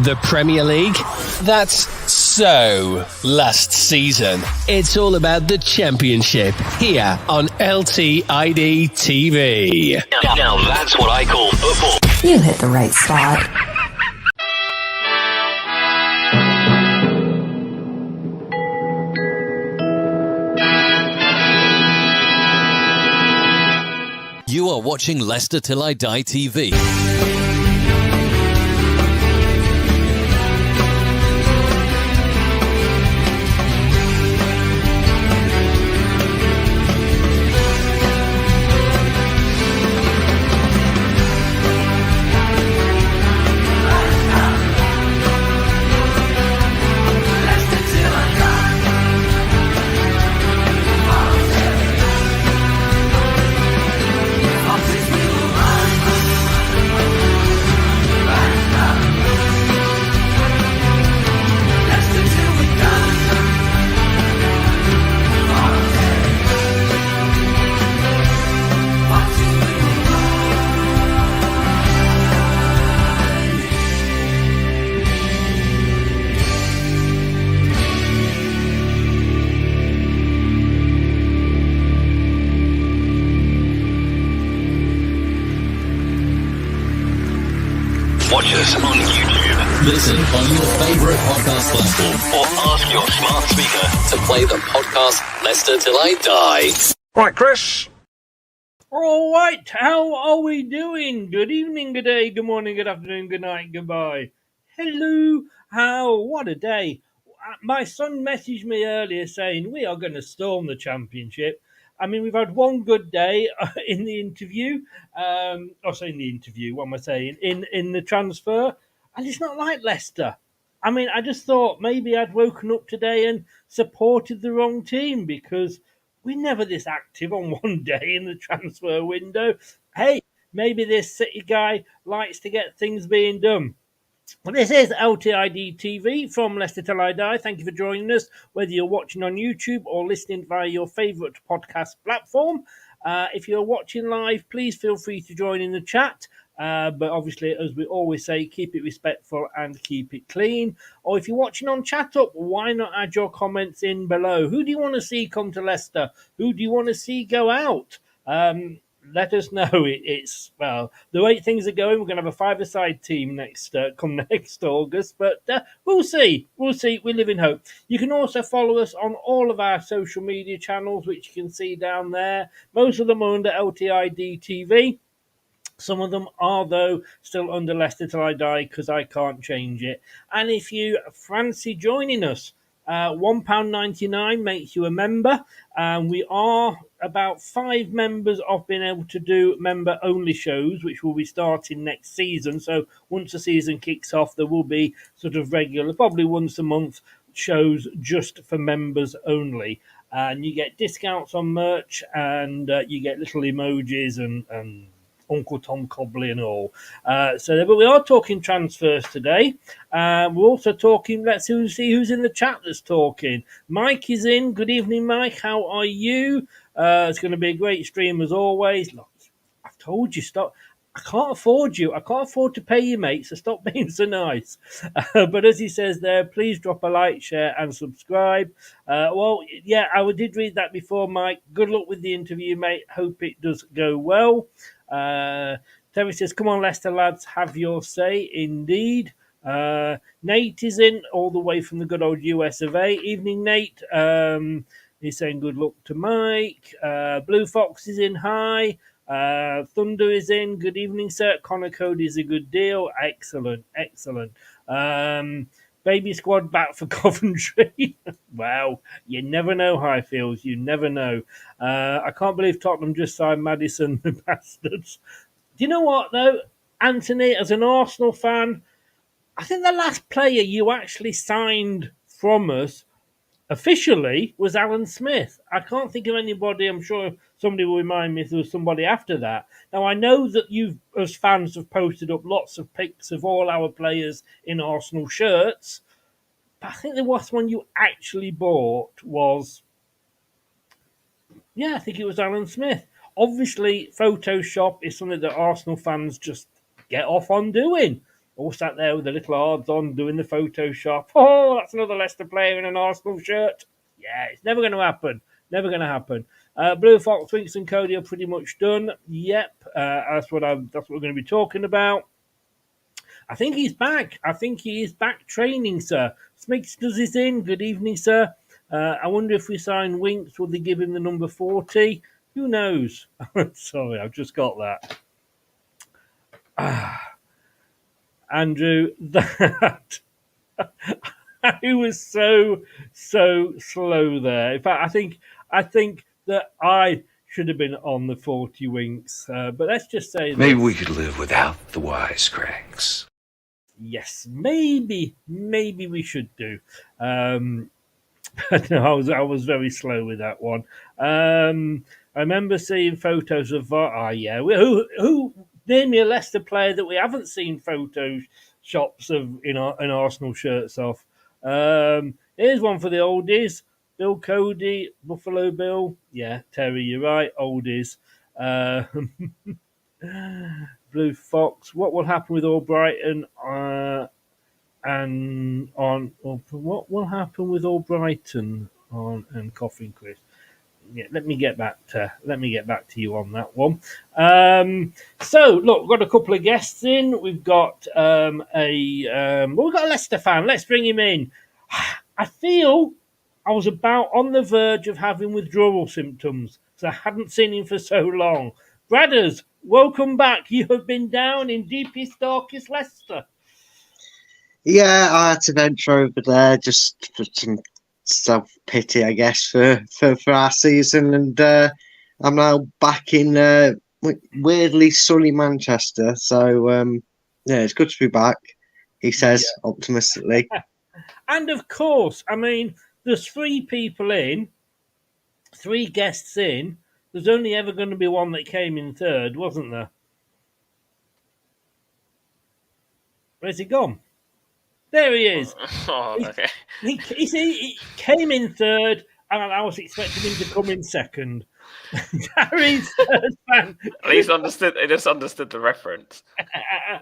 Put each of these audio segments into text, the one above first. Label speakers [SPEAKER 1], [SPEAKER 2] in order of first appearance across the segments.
[SPEAKER 1] The Premier League? That's so last season. It's all about the Championship here on LTID TV.
[SPEAKER 2] Now that's what I call football.
[SPEAKER 3] You hit the right spot.
[SPEAKER 4] You are watching Leicester Till I Die TV.
[SPEAKER 2] Watch us on YouTube.
[SPEAKER 4] Listen on your favourite podcast platform.
[SPEAKER 2] Or ask your smart speaker
[SPEAKER 4] To play the podcast Leicester Till I Die.
[SPEAKER 5] Right, Chris.
[SPEAKER 6] All right, how are we doing? Good evening, good day, good morning, good afternoon, good night, goodbye. Hello, what a day. My son messaged me earlier saying we are going to storm the Championship. I mean, we've had one good day in the interview. In the interview, what am I saying? In the transfer. And it's not like Leicester. I mean, I just thought maybe I'd woken up today and supported the wrong team because we're never this active on one day in the transfer window. Hey, maybe this City guy likes to get things being done. Well, this is LTID TV from Leicester Till I Die. Thank you for joining us, whether you're watching on YouTube or listening via your favourite podcast platform. If you're watching live, please feel free to join in the chat. But obviously, as we always say, keep it respectful and keep it clean. Or if you're watching on Chat Up, why not add your comments in below? Who do you want to see come to Leicester? Who do you want to see go out? Let us know. It's the way things are going. We're going to have a five-a-side team come next August, but we'll see. We'll see. We live in hope. You can also follow us on all of our social media channels, which you can see down there. Most of them are under LTID TV. Some of them are, though, still under Leicester Till I Die because I can't change it. And if you fancy joining us, £1.99 makes you a member. And we are about 5 members of being able to do member-only shows, which will be starting next season. So once the season kicks off, there will be sort of regular, probably once a month, shows just for members only. And you get discounts on merch, and you get little emojis and Uncle Tom Cobley and all. But we are talking transfers today. We're also talking, let's see who's in the chat that's talking. Mike is in. Good evening, Mike. How are you? It's going to be a great stream as always. Look, I've told you, stop. I can't afford you. I can't afford to pay you, mate, so stop being so nice. But as he says there, please drop a like, share, and subscribe. I did read that before, Mike. Good luck with the interview, mate. Hope it does go well. Terry says, come on, Leicester lads, have your say. Indeed. Nate is in all the way from the good old US of A. Evening, Nate. He's saying good luck to Mike. Blue Fox is in. Hi. Thunder is in. Good evening, sir. Connor Cody is a good deal. Excellent. Baby squad back for Coventry. Wow. You never know, Highfields. You never know. I can't believe Tottenham just signed Maddison, the bastards. Do you know what, though? Anthony, as an Arsenal fan, I think the last player you actually signed from us officially was Alan Smith. I can't think of anybody. I'm sure somebody will remind me if there was somebody after that. Now, I know that you, as fans, have posted up lots of pics of all our players in Arsenal shirts, but I think the last one you actually bought was, I think it was Alan Smith. Obviously, Photoshop is something that Arsenal fans just get off on doing. all sat there with the little odds on doing the Photoshop. Oh, that's another Leicester player in an Arsenal shirt. Yeah, it's never going to happen. Never going to happen. Blue Fox, Winks and Cody are pretty much done. Yep, that's what we're going to be talking about. I think he's back. I think he is back training, sir. Smiggs does his in. Good evening, sir. I wonder if we sign Winks, will they give him the number 40? Who knows? Sorry, I've just got that. Andrew, that I was so slow there. In fact, I think that I should have been on the 40 Winks. But let's just say
[SPEAKER 3] maybe we could live without the wisecracks.
[SPEAKER 6] Yes, maybe we should do. No, I was very slow with that one. I remember seeing photos of who name me a Leicester player that we haven't seen photos shops of in Arsenal shirts of. Here's one for the oldies. Bill Cody, Buffalo Bill. Yeah, Terry, you're right. Oldies. Blue Fox. What will happen with Albrighton? And on what will happen with Albrighton on and Coffin Chris? Yeah, let me get back to you on that one. So look, we've got a couple of guests in. We've got we've got a Leicester fan. Let's bring him in. I feel I was about on the verge of having withdrawal symptoms, so I hadn't seen him for so long. Bradders, welcome back. You have been down in deepest, darkest Leicester.
[SPEAKER 5] Yeah, I had to venture over there just for some self-pity, I guess, for our season. And I'm now back in weirdly sunny Manchester. So, yeah, it's good to be back, he says optimistically.
[SPEAKER 6] And of course, I mean, there's 3 people in, 3 guests in. There's only ever going to be one that came in third, wasn't there? Where's he gone? There he is.
[SPEAKER 7] Oh, okay.
[SPEAKER 6] He came in third, and I was expecting him to come in second. Gary's third fan.
[SPEAKER 7] At least he just understood the reference.
[SPEAKER 6] Yeah.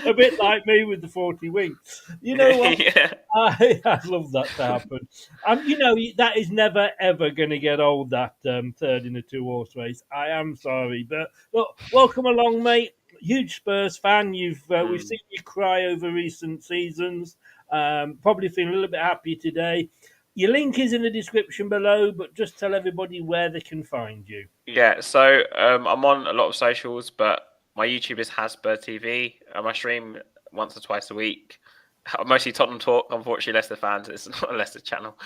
[SPEAKER 6] A bit like me with the 40 Winks. You know what?
[SPEAKER 7] Yeah.
[SPEAKER 6] I'd love that to happen. You know, that is never, ever going to get old, that third in a 2-horse race. I am sorry. But look, welcome along, mate. Huge Spurs fan. We've seen you cry over recent seasons. Probably feeling a little bit happy today. Your link is in the description below, but just tell everybody where they can find you.
[SPEAKER 7] Yeah, so I'm on a lot of socials, but my YouTube is Hasper TV. I stream once or twice a week. Mostly Tottenham talk. Unfortunately, Leicester fans. It's not a Leicester channel.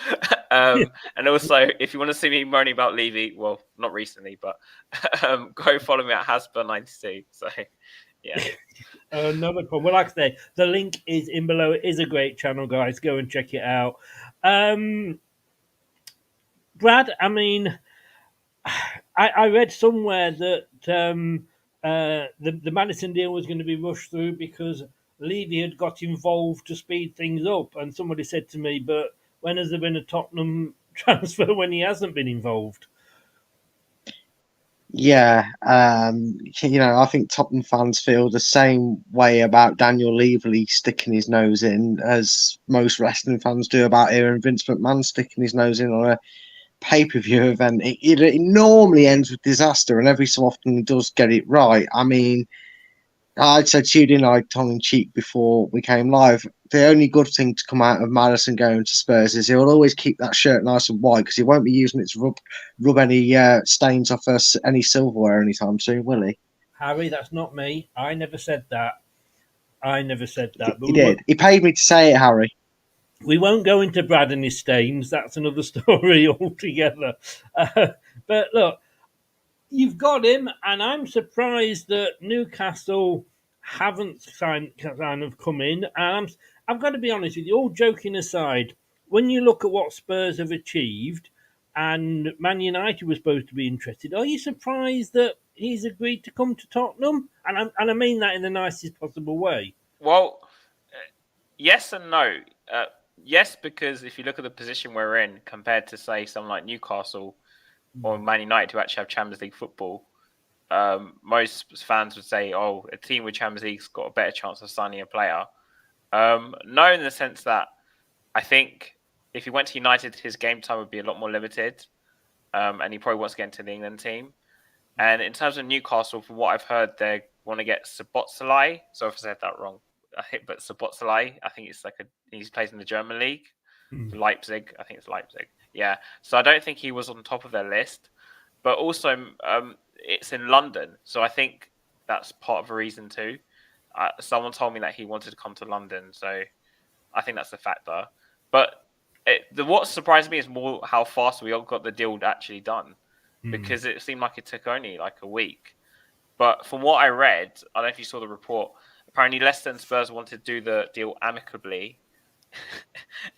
[SPEAKER 7] And also, if you want to see me moaning about Levy, well, not recently, but go follow me at Hasper92. So, yeah.
[SPEAKER 6] Not a problem. Well, like I say, the link is in below. It is a great channel, guys. Go and check it out. Brad, I mean, I read somewhere that the Maddison deal was going to be rushed through because Levy had got involved to speed things up. And somebody said to me, but when has there been a Tottenham transfer when he hasn't been involved?
[SPEAKER 5] Yeah, I think Tottenham fans feel the same way about Daniel Levy sticking his nose in as most wrestling fans do about hearing Vince McMahon sticking his nose in on a pay-per-view event. It normally ends with disaster, and every so often he does get it right. I mean, I said to you, tongue-in-cheek before we came live, the only good thing to come out of Maddison going to Spurs is he'll always keep that shirt nice and white because he won't be using it to rub any stains off any silverware anytime soon, will he?
[SPEAKER 6] Harry, that's not me. I never said that.
[SPEAKER 5] He did. He paid me to say it, Harry.
[SPEAKER 6] We won't go into Brad and his stains. That's another story altogether. But look, you've got him, and I'm surprised that Newcastle haven't kind of come in. And I've got to be honest with you, all joking aside, when you look at what Spurs have achieved, and Man United was supposed to be interested, are you surprised that he's agreed to come to Tottenham? And I mean that in the nicest possible way.
[SPEAKER 7] Well, yes and no. Yes, because if you look at the position we're in compared to, say, someone like Newcastle or Man United who actually have Champions League football, most fans would say, "Oh, a team with Champions League's got a better chance of signing a player." No, in the sense that I think if he went to United, his game time would be a lot more limited, and he probably wants to get into the England team. And in terms of Newcastle, from what I've heard, they want to get Szoboszlai. So if I said that wrong, but Szoboszlai, I think it's he's plays in the German league, Leipzig. I think it's Leipzig. Yeah. So I don't think he was on top of their list, but also it's in London, so I think that's part of a reason too. Someone told me that he wanted to come to London, so I think that's the factor. But what surprised me is more how fast we all got the deal actually done, because it seemed like it took only like a week. But from what I read, I don't know if you saw the report, apparently Leicester and Spurs wanted to do the deal amicably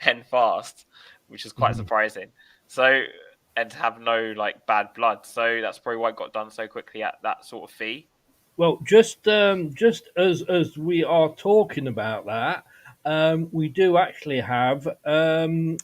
[SPEAKER 7] and fast, which is quite surprising. So, and to have no like bad blood. So that's probably why it got done so quickly at that sort of fee.
[SPEAKER 6] Well, just as we are talking about that, we do actually have some.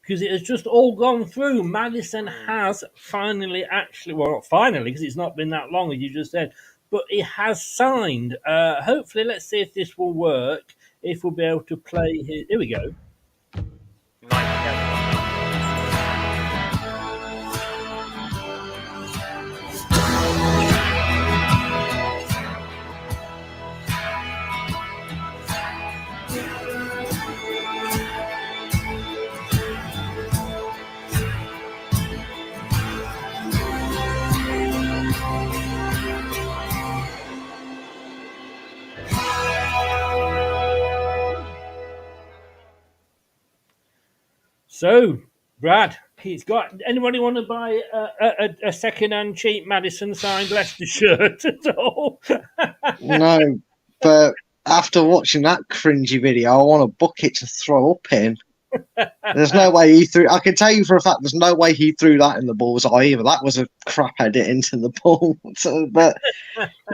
[SPEAKER 6] Because it has just all gone through. Maddison has finally, not finally, because it's not been that long, as you just said, but he has signed. Hopefully, let's see if this will work, if we'll be able to play his... Here we go. So, Brad, he's got. Anybody want to buy a second-hand cheap Maddison signed Leicester shirt at all?
[SPEAKER 5] No, but after watching that cringy video, I want a bucket to throw up in. There's no way he threw. I can tell you for a fact, there's no way he threw that in the bullseye either. That was a crap edit into the ball. So, but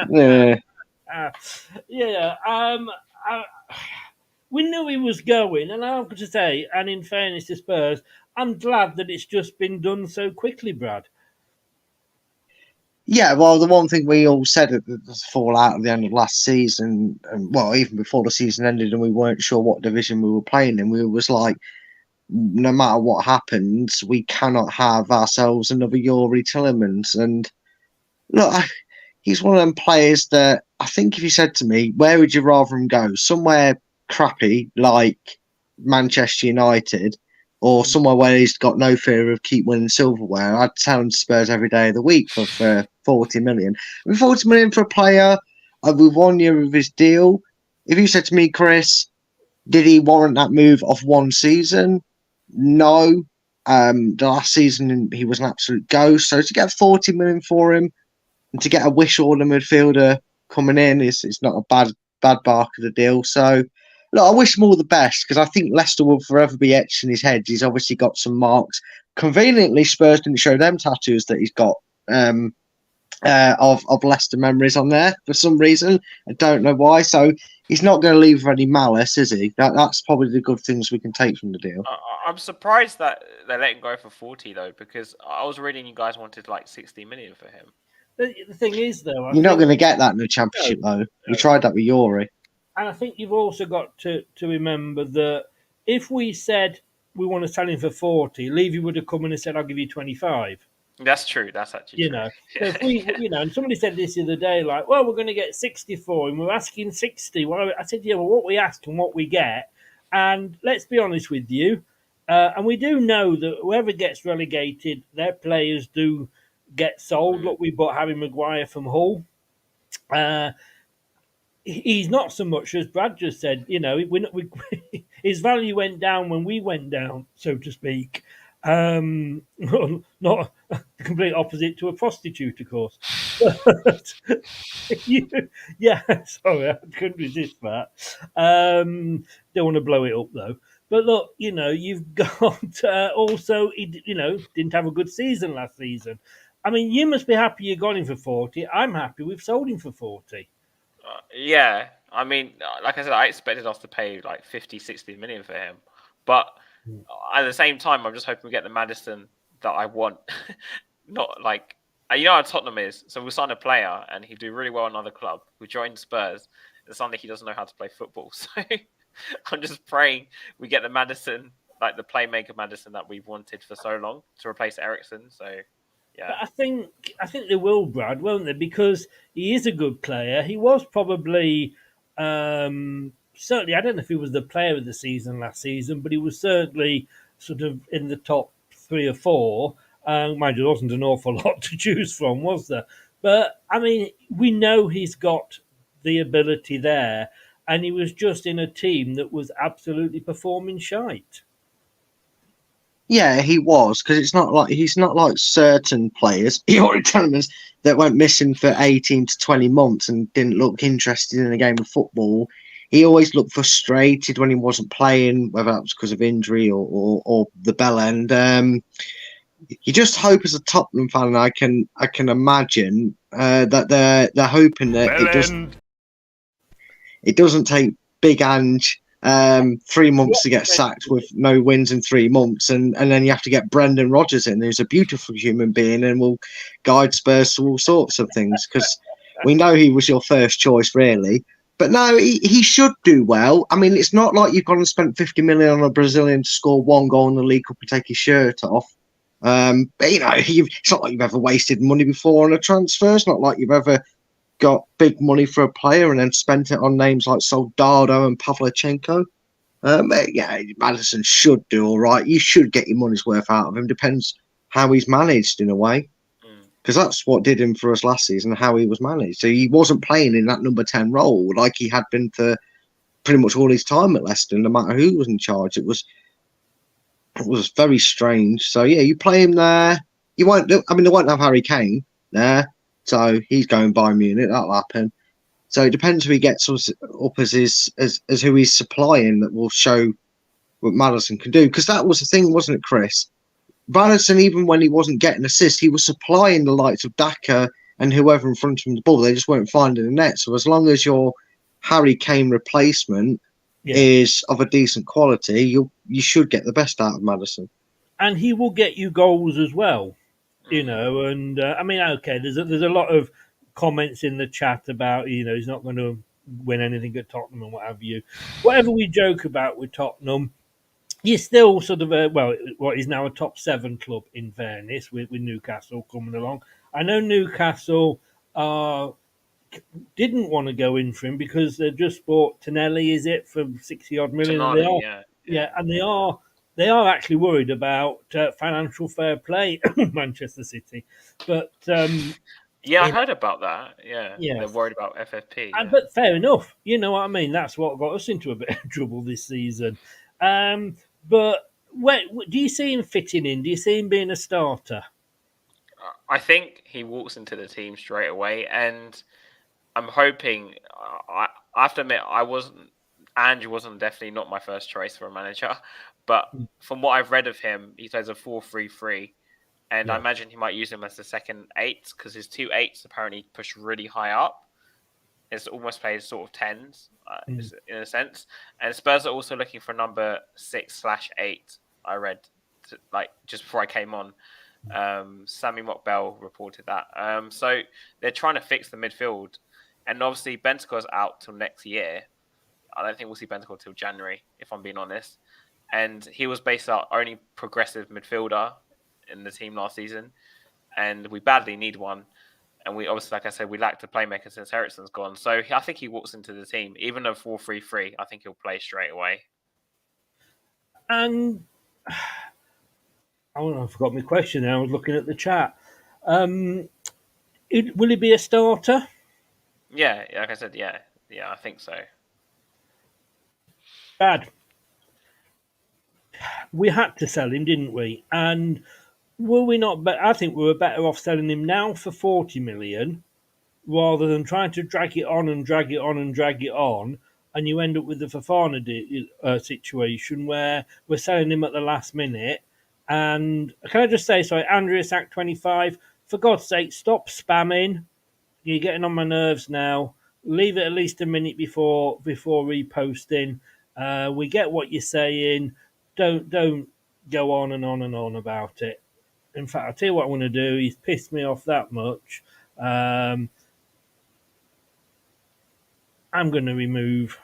[SPEAKER 5] yeah.
[SPEAKER 6] We knew he was going, and I've got to say, and in fairness to Spurs, I'm glad that it's just been done so quickly, Brad.
[SPEAKER 5] Yeah, well, the one thing we all said at the fallout at the end of last season, and well, even before the season ended, and we weren't sure what division we were playing in, we was like, no matter what happens, we cannot have ourselves another Yuri Tillemans. And look, he's one of them players that I think if you said to me, where would you rather him go? Somewhere crappy like Manchester United, or somewhere where he's got no fear of keep winning silverware, I'd tell him to Spurs every day of the week for 40 million. I mean, 40 million for a player with 1 year of his deal. If you said to me, Chris, did he warrant that move off one season? No. The last season he was an absolute ghost. So to get 40 million for him and to get a wish order midfielder coming in is not a bad bark of the deal. So look, I wish him all the best because I think Leicester will forever be etched in his head. He's obviously got some marks. Conveniently, Spurs didn't show them tattoos that he's got of Leicester memories on there for some reason. I don't know why. So he's not going to leave with any malice, is he? That's probably the good things we can take from the deal.
[SPEAKER 7] I'm surprised that they're letting go for 40 though, because I was reading you guys wanted like 60 million for him.
[SPEAKER 6] The thing is, though,
[SPEAKER 5] you're not going to get that in the Championship, though. We tried that with Yuri.
[SPEAKER 6] And I think you've also got to remember that if we said we want to sell him for 40, Levy would have come in and said, I'll give you 25.
[SPEAKER 7] That's true. That's actually true.
[SPEAKER 6] So if we, and somebody said this the other day, like, well, we're going to get 60 for him. We're asking 60. Well, I said, yeah, well, what we ask and what we get. And let's be honest with you. And we do know that whoever gets relegated, their players do get sold. Look, we bought Harry Maguire from Hull. He's not so much as Brad just said. His value went down when we went down, so to speak. Not the complete opposite to a prostitute, of course. But, sorry, I couldn't resist that. Don't want to blow it up though. But look, you've got also, didn't have a good season last season. I mean, you must be happy you got him for 40. I'm happy we've sold him for 40.
[SPEAKER 7] Yeah, I mean, like I said, I expected us to pay like 50, 60 million for him, but at the same time, I'm just hoping we get the Maddison that I want. Not like you know how Tottenham is. So we sign a player and he'd do really well in another club. We joined Spurs. It's something he doesn't know how to play football. So I'm just praying we get the Maddison, like the playmaker Maddison that we've wanted for so long to replace Ericsson. So yeah,
[SPEAKER 6] But I think they will, Brad, won't they? Because he is a good player. He was probably certainly. I don't know if he was the player of the season last season, but he was certainly sort of in the top 3 or 4. Mind you, there wasn't an awful lot to choose from, was there? But I mean, we know he's got the ability there, and he was just in a team that was absolutely performing shite.
[SPEAKER 5] Yeah, he was, because he's not like certain players, you're telling us, that went missing for 18 to 20 months and didn't look interested in a game of football. He always looked frustrated when he wasn't playing, whether that was because of injury or the bell end. You just hope as a Tottenham fan, I can imagine that they're hoping that it doesn't take Big Ange 3 months to get sacked with no wins in 3 months, and then you have to get Brendan Rodgers in, who's a beautiful human being and will guide Spurs to all sorts of things, because we know he was your first choice, really. But no, he should do well. I mean, it's not like you've gone and spent 50 million on a Brazilian to score 1 goal in the League Cup and take his shirt off. But, you know, it's not like you've ever wasted money before on a transfer. It's not like you've ever got big money for a player and then spent it on names like Soldado and Pavlyuchenko. Yeah, Maddison should do all right. You should get your money's worth out of him. Depends how he's managed in a way, because that's what did him for us last season, how he was managed. So he wasn't playing in that number 10 role like he had been for pretty much all his time at Leicester, no matter who was in charge. It was very strange. So yeah, you play him there. You won't. I mean, they won't have Harry Kane there, so he's going by Munich. That'll happen. So it depends who he gets up as who he's supplying that will show what Maddison can do. Because that was the thing, wasn't it, Chris? Maddison, even when he wasn't getting assists, he was supplying the likes of Daka and whoever in front of him the ball. They just weren't finding the net. So as long as your Harry Kane replacement is of a decent quality, you should get the best out of Maddison.
[SPEAKER 6] And he will get you goals as well, you know. And I mean, okay, there's a lot of comments in the chat about, you know, he's not going to win anything at Tottenham and what have you. Whatever we joke about with Tottenham, you're still sort of what is now a top 7 club, in fairness, with Newcastle coming along. I know Newcastle didn't want to go in for him because they just bought Tonelli, is it, for 60-odd million?
[SPEAKER 7] Tonali,
[SPEAKER 6] and they are actually worried about financial fair play, Manchester City. But
[SPEAKER 7] I heard about that. Yeah, they're worried about FFP.
[SPEAKER 6] But fair enough. You know what I mean? That's what got us into a bit of trouble this season. But do you see him fitting in? Do you see him being a starter?
[SPEAKER 7] I think he walks into the team straight away, and I'm hoping. I have to admit, Andrew wasn't definitely not my first choice for a manager, but from what I've read of him, he plays a 4-3-3, and I imagine he might use him as the second 8 because his 2 8s apparently push really high up. It's almost plays sort of 10s in a sense, and Spurs are also looking for number 6/8. I read just before I came on. Sammy Mockbell reported that. So they're trying to fix the midfield, and obviously Bentancur's out till next year. I don't think we'll see Bentancur till January, if I'm being honest. And he was based our only progressive midfielder in the team last season, and we badly need one. And we obviously, like I said, we lacked a playmaker since Ericsson's gone. So I think he walks into the team, even a 4-3-3. I think he'll play straight away.
[SPEAKER 6] And I forgot my question now. I was looking at the chat. Will he be a starter?
[SPEAKER 7] Yeah, like I said, yeah, I think so.
[SPEAKER 6] Bad. We had to sell him, didn't we? And were we not? I think we were better off selling him now for 40 million rather than trying to drag it on and drag it on and drag it on. And you end up with the Fofana situation where we're selling him at the last minute. And can I just say, sorry, Andreas Act 25, for God's sake, stop spamming. You're getting on my nerves now. leave it at least a minute before reposting. We get what you're saying. Don't go on and on and on about it. In fact, I'll tell you what I'm going to do. He's pissed me off that much. I'm going to remove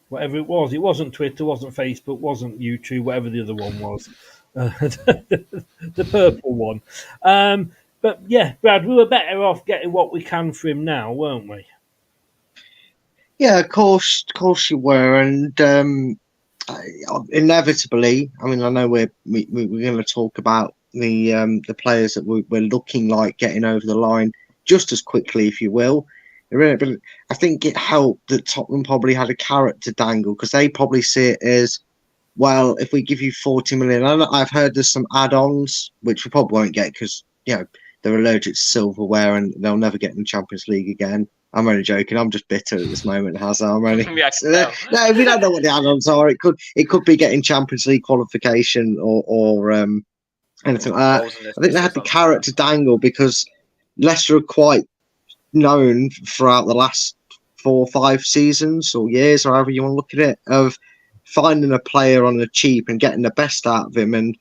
[SPEAKER 6] whatever it was. It wasn't Twitter, wasn't Facebook, wasn't YouTube, whatever the other one was. The purple one. But yeah, Brad, we were better off getting what we can for him now, weren't we?
[SPEAKER 5] Yeah, of course you were, and inevitably, I mean, I know we're going to talk about the players that we're looking like getting over the line just as quickly, if you will. But I think it helped that Tottenham probably had a carrot to dangle, because they probably see it as, well, if we give you 40 million, I've heard there's some add-ons which we probably won't get because they're allergic to silverware and they'll never get in the Champions League again. I'm only joking. I'm just bitter at this moment, Hazard. I'm only no. We don't know what the add-ons are. It could be getting Champions League qualification or anything like that. I think they had the carrot to dangle because Leicester are quite known throughout the last 4 or 5 seasons or years, or however you want to look at it, of finding a player on the cheap and getting the best out of him. And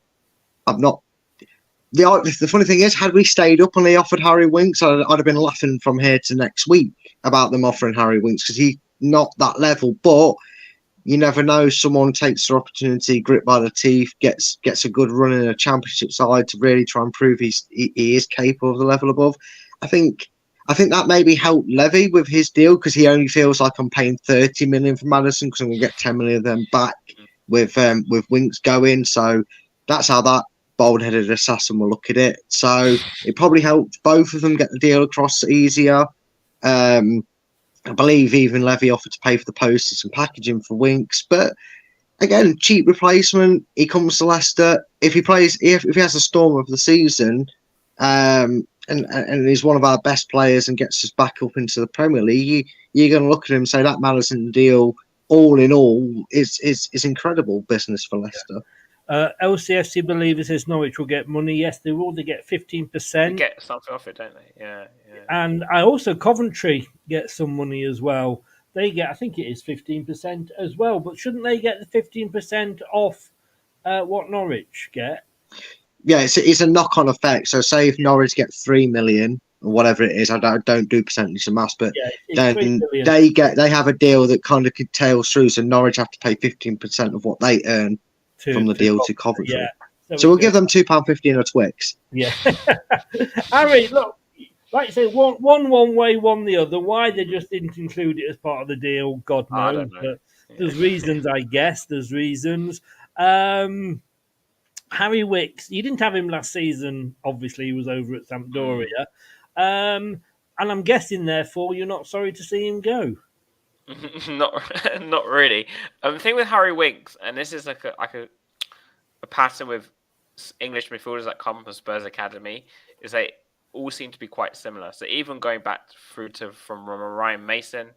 [SPEAKER 5] I'm not. The funny thing is, had we stayed up and they offered Harry Winks, I'd have been laughing from here to next week about them offering Harry Winks, because he's not that level. But you never know. Someone takes their opportunity, grit by the teeth, gets a good run in a Championship side to really try and prove he is capable of the level above. I think that maybe helped Levy with his deal, because he only feels like, I'm paying 30 million for Maddison because I'm going to get 10 million of them back with Winks going. So that's how that bold-headed assassin will look at it. So it probably helped both of them get the deal across easier. I believe even Levy offered to pay for the posters and packaging for Winks, but again, cheap replacement. He comes to Leicester. If he has a storm of the season, and he's one of our best players and gets us back up into the Premier League, you're going to look at him and say that Maddison deal, all in all, is incredible business for Leicester.
[SPEAKER 6] LCFC believe it says Norwich will get money. Yes, they will. They get 15%.
[SPEAKER 7] They get something off it, don't they? Yeah.
[SPEAKER 6] And also Coventry get some money as well. They get, I think it is 15% as well. But shouldn't they get the 15% off what Norwich get?
[SPEAKER 5] Yeah, it's a knock-on effect. So say if Norwich get 3 million or whatever it is, I don't do percentage of maths, but then they have a deal that kind of could tail through. So Norwich have to pay 15% of what they earn from the deal to Coventry. Yeah. So we'll give them £2.50 and a Twix.
[SPEAKER 6] Yeah. Harry, look, like you say, one way, one the other. Why they just didn't include it as part of the deal, God knows. I don't know. But there's reasons, I guess. There's reasons. Harry Wicks, you didn't have him last season. Obviously, he was over at Sampdoria. And I'm guessing, therefore, you're not sorry to see him go.
[SPEAKER 7] Not really. The thing with Harry Winks, and this is like a pattern with English midfielders that come from Spurs Academy, is they all seem to be quite similar. So even going back through to from Ryan Mason,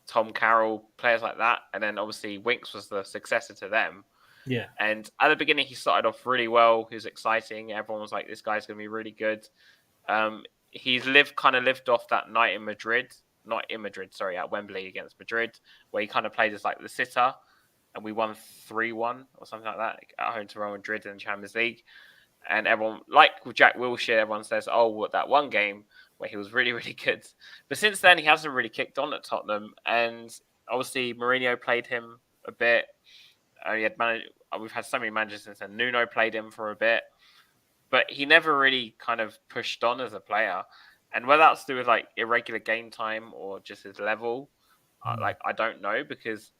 [SPEAKER 7] Tom Carroll, players like that, and then obviously Winks was the successor to them.
[SPEAKER 6] Yeah.
[SPEAKER 7] And at the beginning, he started off really well. He was exciting. Everyone was like, "This guy's going to be really good." He's lived off that night in Madrid. At Wembley against Madrid, where he kind of played as like the sitter, and we won 3-1 or something like that at home to Real Madrid in the Champions League. And everyone, like with Jack Wilshere, everyone says, "Oh, what that one game where he was really, really good." But since then, he hasn't really kicked on at Tottenham, and obviously Mourinho played him a bit. We've had so many managers since then. Nuno played him for a bit, but he never really kind of pushed on as a player. And whether that's to do with like irregular game time or just his level, I don't know, because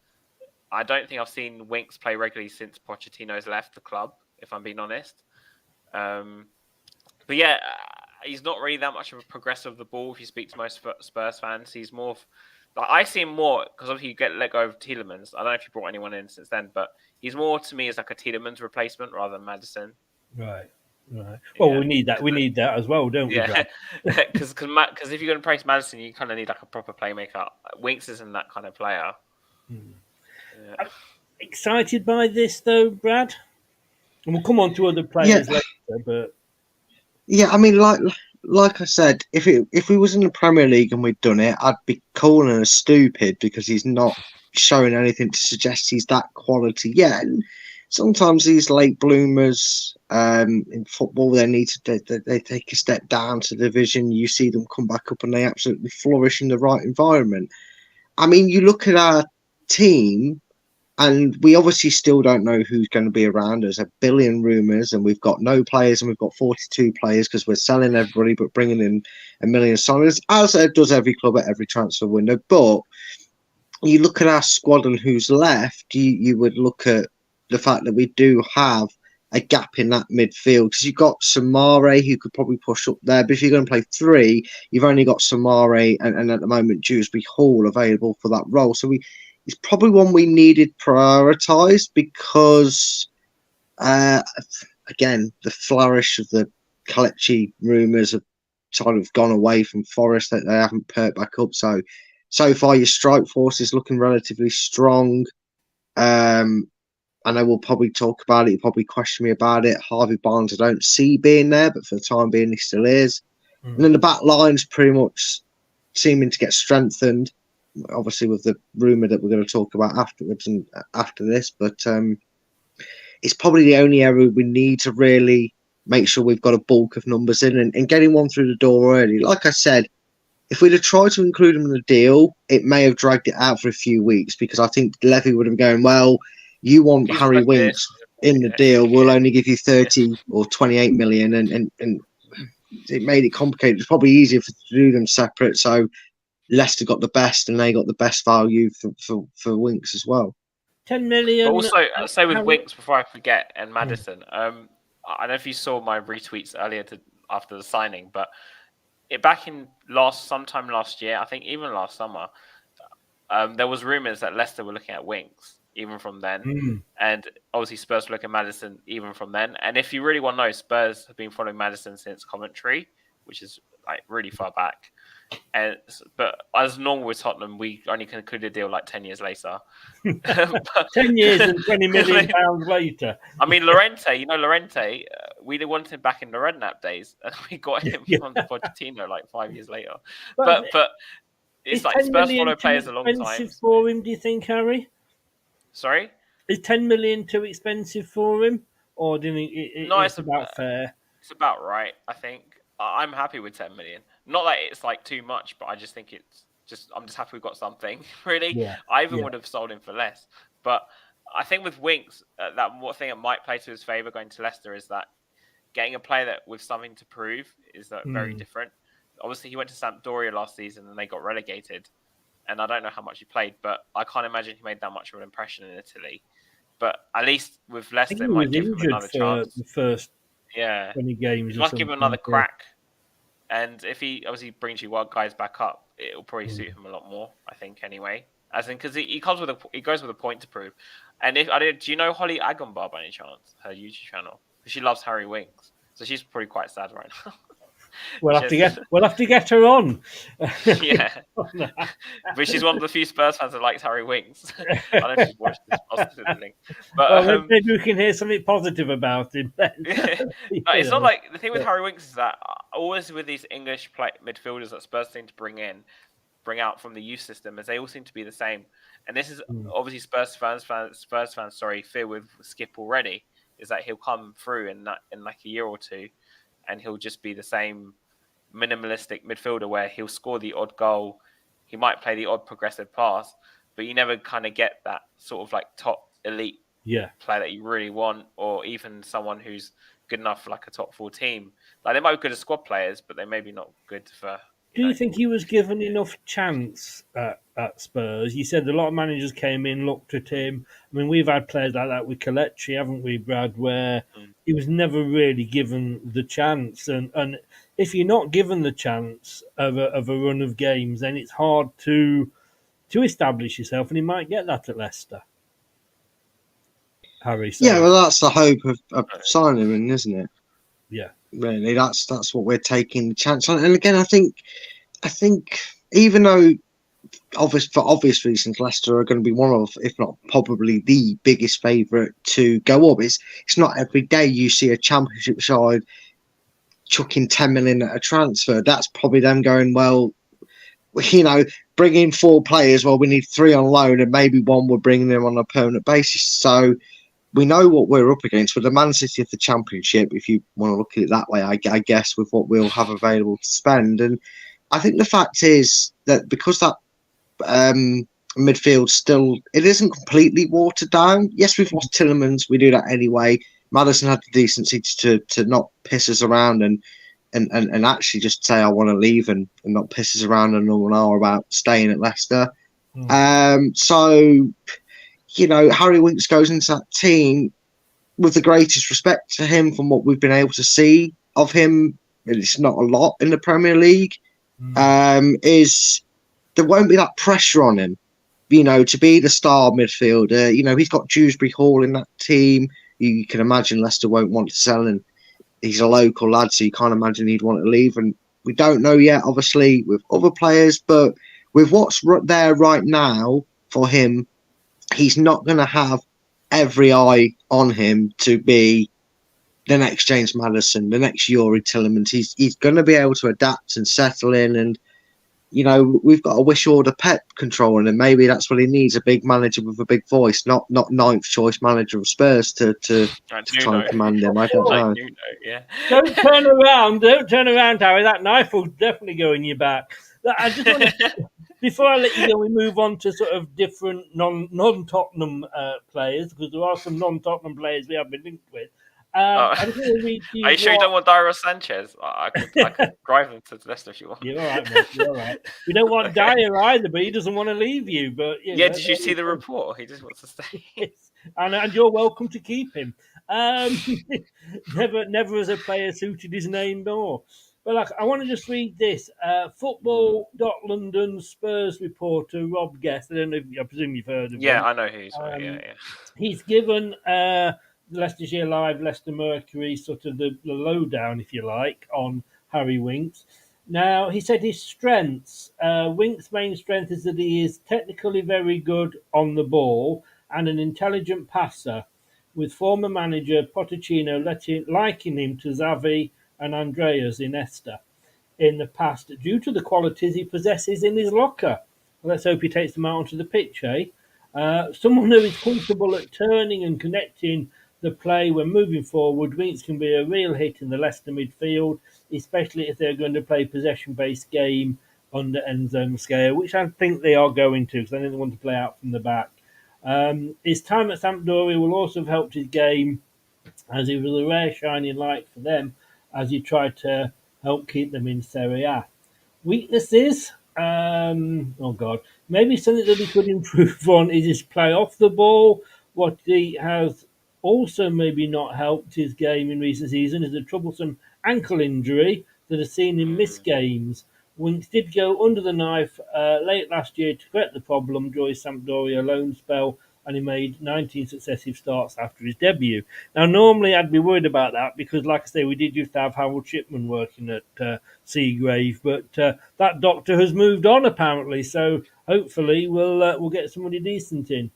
[SPEAKER 7] I don't think I've seen Winks play regularly since Pochettino's left the club, if I'm being honest. But yeah, he's not really that much of a progressor of the ball. If you speak to most Spurs fans, he's more I see him more, because obviously you get let go of Tielemans. I don't know if you brought anyone in since then, but he's more to me as like a Tielemans replacement rather than Maddison.
[SPEAKER 6] Right. Well, we need that. We need that as well, don't we?
[SPEAKER 7] Yeah, because if you're going to praise Maddison, you kind of need like a proper playmaker. Winks isn't that kind of player.
[SPEAKER 6] Yeah. Excited by this though, Brad? And we'll come on to other players later, but
[SPEAKER 5] Yeah, I mean, like I said, if we was in the Premier League and we'd done it, I'd be calling him stupid because he's not showing anything to suggest he's that quality yet. And sometimes these late bloomers in football, they take a step down to the division. You see them come back up and they absolutely flourish in the right environment. I mean, you look at our team. And we obviously still don't know who's going to be around. There's a billion rumours, and we've got no players, and we've got 42 players because we're selling everybody, but bringing in a million signings, as does every club at every transfer window. But you look at our squad and who's left, you would look at the fact that we do have a gap in that midfield because you've got Samare who could probably push up there. But if you're going to play three, you've only got Samare and at the moment Dewsbury Hall available for that role. So it's probably one we needed prioritised because, again, the flourish of the Kelechi rumours have sort of gone away from Forest. That they haven't perked back up. So far, your strike force is looking relatively strong. I know we'll probably talk about it. You'll probably question me about it. Harvey Barnes, I don't see being there, but for the time being, he still is. And then the back line's pretty much seeming to get strengthened. Obviously, with the rumour that we're going to talk about afterwards and after this, but it's probably the only area we need to really make sure we've got a bulk of numbers in and getting one through the door early. Like I said, if we'd have tried to include him in the deal, it may have dragged it out for a few weeks because I think Levy would have been going, well, you want Harry Winks in the deal, we'll only give you 30 or 28 million, and it made it complicated. It's probably easier to do them separate, so Leicester got the best, and they got the best value for Winks as well.
[SPEAKER 6] 10 million.
[SPEAKER 7] But also, I'll say with Winks before I forget, and Maddison. I don't know if you saw my retweets earlier after the signing, but back in sometime last year, I think even last summer, there was rumours that Leicester were looking at Winks even from then, and obviously Spurs were looking at Maddison even from then. And if you really want to know, Spurs have been following Maddison since Coventry, which is like really far back. But as normal with Tottenham, we only concluded a deal like 10 years later.
[SPEAKER 6] 10 years and £20 million later.
[SPEAKER 7] I mean, Llorente, we wanted him back in the Redknapp days, and we got him from the Pochettino like 5 years later. But it's like Spurs follow players a long time.
[SPEAKER 6] Expensive for him, do you think, Harry?
[SPEAKER 7] Sorry?
[SPEAKER 6] Is 10 million too expensive for him? Or do you think it's about fair?
[SPEAKER 7] It's about right, I think. I'm happy with 10 million. Not that it's like too much, but I just think I'm just happy we've got something, really.
[SPEAKER 6] Yeah.
[SPEAKER 7] I even would have sold him for less. But I think with Winks, that one thing that might play to his favour going to Leicester is that getting a player that with something to prove is very different. Obviously, he went to Sampdoria last season and they got relegated. And I don't know how much he played, but I can't imagine he made that much of an impression in Italy. But at least with Leicester, it might give him another chance.
[SPEAKER 6] The first 20 games.
[SPEAKER 7] You must give him another crack. And if he obviously brings you wild guys back up, it'll probably suit him a lot more, I think, anyway. As in, because he goes with a point to prove. And do you know Holly Agumbar by any chance? Her YouTube channel, because she loves Harry Winks, so she's probably quite sad right now.
[SPEAKER 6] We'll have to get her on.
[SPEAKER 7] Yeah, but she's one of the few Spurs fans that likes Harry Winks. I don't know if you've watched this positive thing, but
[SPEAKER 6] maybe we can hear something positive about him.
[SPEAKER 7] But it's not like the thing with Harry Winks is that always with these English midfielders that Spurs seem to bring out from the youth system, is they all seem to be the same. And this is obviously Spurs fans. Fear with Skip already is that he'll come through in like a year or two. And he'll just be the same minimalistic midfielder where he'll score the odd goal. He might play the odd progressive pass, but you never kind of get that sort of like top elite player that you really want, or even someone who's good enough for like a top 4 team. Like they might be good as squad players, but they may be not good for.
[SPEAKER 6] Do you think he was given enough chance at Spurs? You said a lot of managers came in, looked at him. I mean, we've had players like that with Kelechi, haven't we, Brad, where he was never really given the chance. And if you're not given the chance of a run of games, then it's hard to establish yourself, and he might get that at Leicester. Harry. Sorry.
[SPEAKER 5] Yeah, well, that's the hope of signing him, isn't it?
[SPEAKER 6] Yeah.
[SPEAKER 5] Really, that's what we're taking the chance on. And again, I think even though for obvious reasons, Leicester are going to be one of, if not probably the biggest favourite to go up. It's not every day you see a Championship side chucking 10 million at a transfer. That's probably them going, well, bring in 4 players. Well, we need 3 on loan, and maybe one we're bringing them on a permanent basis. So we know what we're up against. With the Man City of the Championship, if you want to look at it that way, I guess, with what we'll have available to spend. And I think the fact is that because that midfield still, it isn't completely watered down. Yes, we've lost Tielemans. We do that anyway. Maddison had the decency to not piss us around and actually just say I want to leave and not piss us around and no one are about staying at Leicester. So, Harry Winks goes into that team with the greatest respect to him from what we've been able to see of him. It's not a lot in the Premier League. Is there won't be that pressure on him, to be the star midfielder. He's got Dewsbury Hall in that team. You can imagine Leicester won't want to sell, and he's a local lad, so you can't imagine he'd want to leave. And we don't know yet, obviously, with other players, but with what's there right now for him, he's not going to have every eye on him to be the next James Maddison, the next Youri Tielemans. He's going to be able to adapt and settle in, and we've got a wish order Pep controlling him. Maybe that's what he needs, a big manager with a big voice, not ninth choice manager of Spurs to try and command him. I don't know.
[SPEAKER 7] Yeah.
[SPEAKER 6] Don't turn around, Harry. That knife will definitely go in your back. I just want to, before I let you go, we move on to sort of different non-Tottenham players, because there are some non-Tottenham players we have been linked with.
[SPEAKER 7] Are you sure you don't want Dairo Sanchez? I could drive him to Leicester if you want.
[SPEAKER 6] You're all right, mate. You're all right. We don't want Dyer either, but he doesn't want to leave you. But
[SPEAKER 7] did you see the report? He just wants to stay.
[SPEAKER 6] and you're welcome to keep him. Never as a player suited his name nor. But I want to just read this. Football.London Spurs reporter Rob Guest. I presume you've heard of him.
[SPEAKER 7] Yeah, I know who he's.
[SPEAKER 6] He's given Leicestershire Live, Leicester Mercury, sort of the lowdown, if you like, on Harry Winks. Now, he said his strengths. Winks' main strength is that he is technically very good on the ball and an intelligent passer, with former manager Pochettino liking him to Xavi and Andreas Iniesta in the past due to the qualities he possesses in his locker. Well, let's hope he takes them out onto the pitch, eh? Someone who is comfortable at turning and connecting the play when moving forward. Winks can be a real hit in the Leicester midfield, especially if they're going to play possession-based game under Enzo Maresca, which I think they are going to, because I think they want to play out from the back. His time at Sampdoria will also have helped his game, as he was a rare shining light for them as he tried to help keep them in Serie A. Weaknesses? Maybe something that he could improve on is his play off the ball. What he has also maybe not helped his game in recent season is a troublesome ankle injury that has seen him miss games. Winks did go under the knife late last year to correct the problem during his Sampdoria loan spell, and he made 19 successive starts after his debut. Now, normally I'd be worried about that because, like I say, we did used to have Harold Shipman working at Seagrave, but that doctor has moved on apparently, so hopefully we'll get somebody decent in.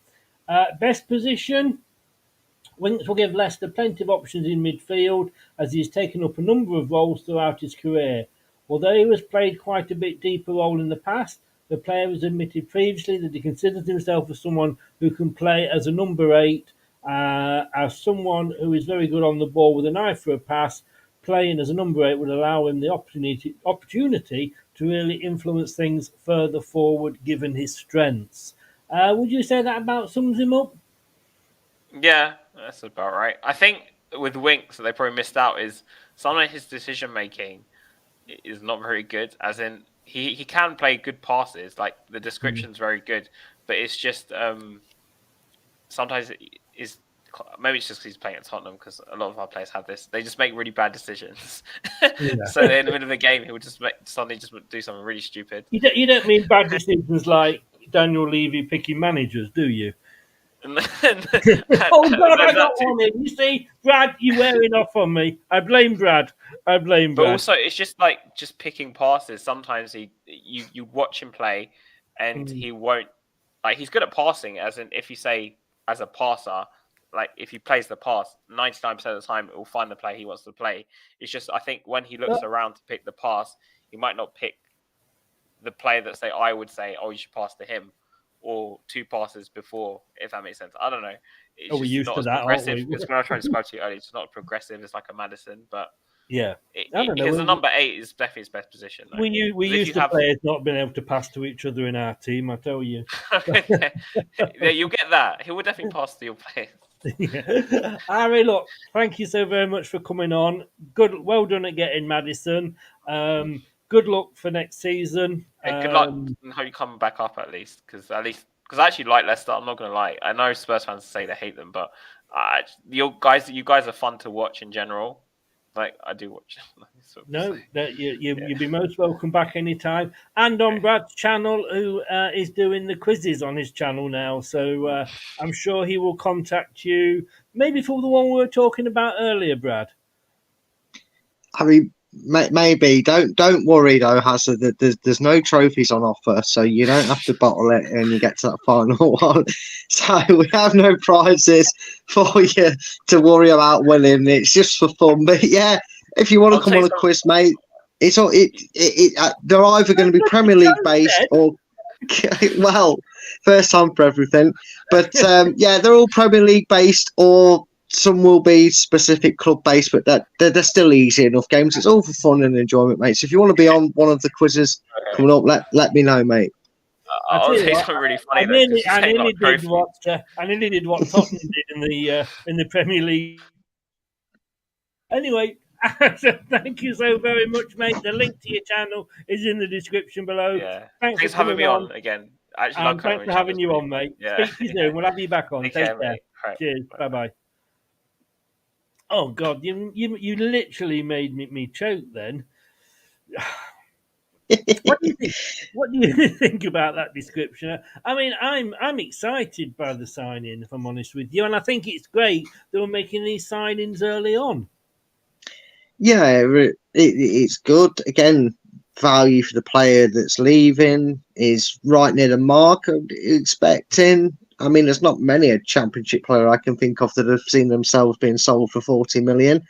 [SPEAKER 6] Best position? Winks will give Leicester plenty of options in midfield, as he's taken up a number of roles throughout his career. Although he has played quite a bit deeper role in the past, the player has admitted previously that he considers himself as someone who can play as a number 8, as someone who is very good on the ball with an eye for a pass. Playing as a number 8 would allow him the opportunity to really influence things further forward, given his strengths. Would you say that about sums him up?
[SPEAKER 7] Yeah, that's about right. I think with Winks, that they probably missed out is some of his decision making is not very good. As in, he can play good passes, like the description's very good, but it's just sometimes is maybe it's just because he's playing at Tottenham, because a lot of our players have this. They just make really bad decisions. Yeah. So in the middle of the game, he would just suddenly do something really stupid.
[SPEAKER 6] You don't mean bad decisions like Daniel Levy picking managers, do you? Oh God, I got one in. You see, Brad, you're wearing off on me. I blame Brad.
[SPEAKER 7] But also, it's just like picking passes. Sometimes you watch him play, and he won't he's good at passing. As in, if you say as a passer, like if he plays the pass, 99% of the time it will find the play he wants to play. It's just I think when he looks around to pick the pass, he might not pick the player that I would say, oh, you should pass to him, or 2 passes before, if that makes sense. I don't know. It's
[SPEAKER 6] we're
[SPEAKER 7] just
[SPEAKER 6] used
[SPEAKER 7] not
[SPEAKER 6] to
[SPEAKER 7] as
[SPEAKER 6] that, aren't
[SPEAKER 7] progressive.
[SPEAKER 6] we?
[SPEAKER 7] Because when I was trying to describe to you earlier, it's not progressive. It's like a Madison, but
[SPEAKER 6] yeah, I don't know.
[SPEAKER 7] His number 8 is definitely his best position. Though.
[SPEAKER 6] We used to players not being able to pass to each other in our team. I tell you.
[SPEAKER 7] Yeah, you'll get that. He will definitely pass to your players.
[SPEAKER 6] Yeah. Harry, look, thank you so very much for coming on. Well done at getting Maddison. Good luck for next season.
[SPEAKER 7] Hey, good luck, and hope you come back up at least. Because I actually like Leicester. I'm not going to lie. I know Spurs fans say they hate them, but you guys are fun to watch in general. Like I do watch.
[SPEAKER 6] No, you'd be most welcome back anytime. And on Brad's channel, who is doing the quizzes on his channel now, so I'm sure he will contact you. Maybe for the one we were talking about earlier, Brad.
[SPEAKER 5] I mean, maybe. Don't worry though, Hazard. There's no trophies on offer, so you don't have to bottle it when you get to that final one. So we have no prizes for you to worry about winning. It's just for fun. But yeah, if you want to come on a quiz, mate, it's all they're either going to be Premier League based or well, first time for everything. But yeah, they're all Premier League based or. Some will be specific club based, but they're still easy enough games. It's all for fun and enjoyment, mate. So if you want to be on one of the quizzes coming up, let me know, mate.
[SPEAKER 7] I'll say something really funny.
[SPEAKER 6] I nearly did what Tottenham did in the Premier League. Anyway, thank you so very much, mate. The link to your channel is in the description below.
[SPEAKER 7] Yeah.
[SPEAKER 6] Thanks
[SPEAKER 7] for having me on again.
[SPEAKER 6] Thanks for having you on, mate.
[SPEAKER 7] Yeah.
[SPEAKER 6] Speak to you soon. We'll have you back on. Take care.
[SPEAKER 7] Mate. Right.
[SPEAKER 6] Cheers. Bye. Oh God, you literally made me choke then. What do you think about that description? I mean, I'm excited by the signing, if I'm honest with you, and I think it's great that we're making these signings early on.
[SPEAKER 5] Yeah, it's good. Again, value for the player that's leaving is right near the mark I'm expecting. I mean, there's not many a Championship player I can think of that have seen themselves being sold for 40 million.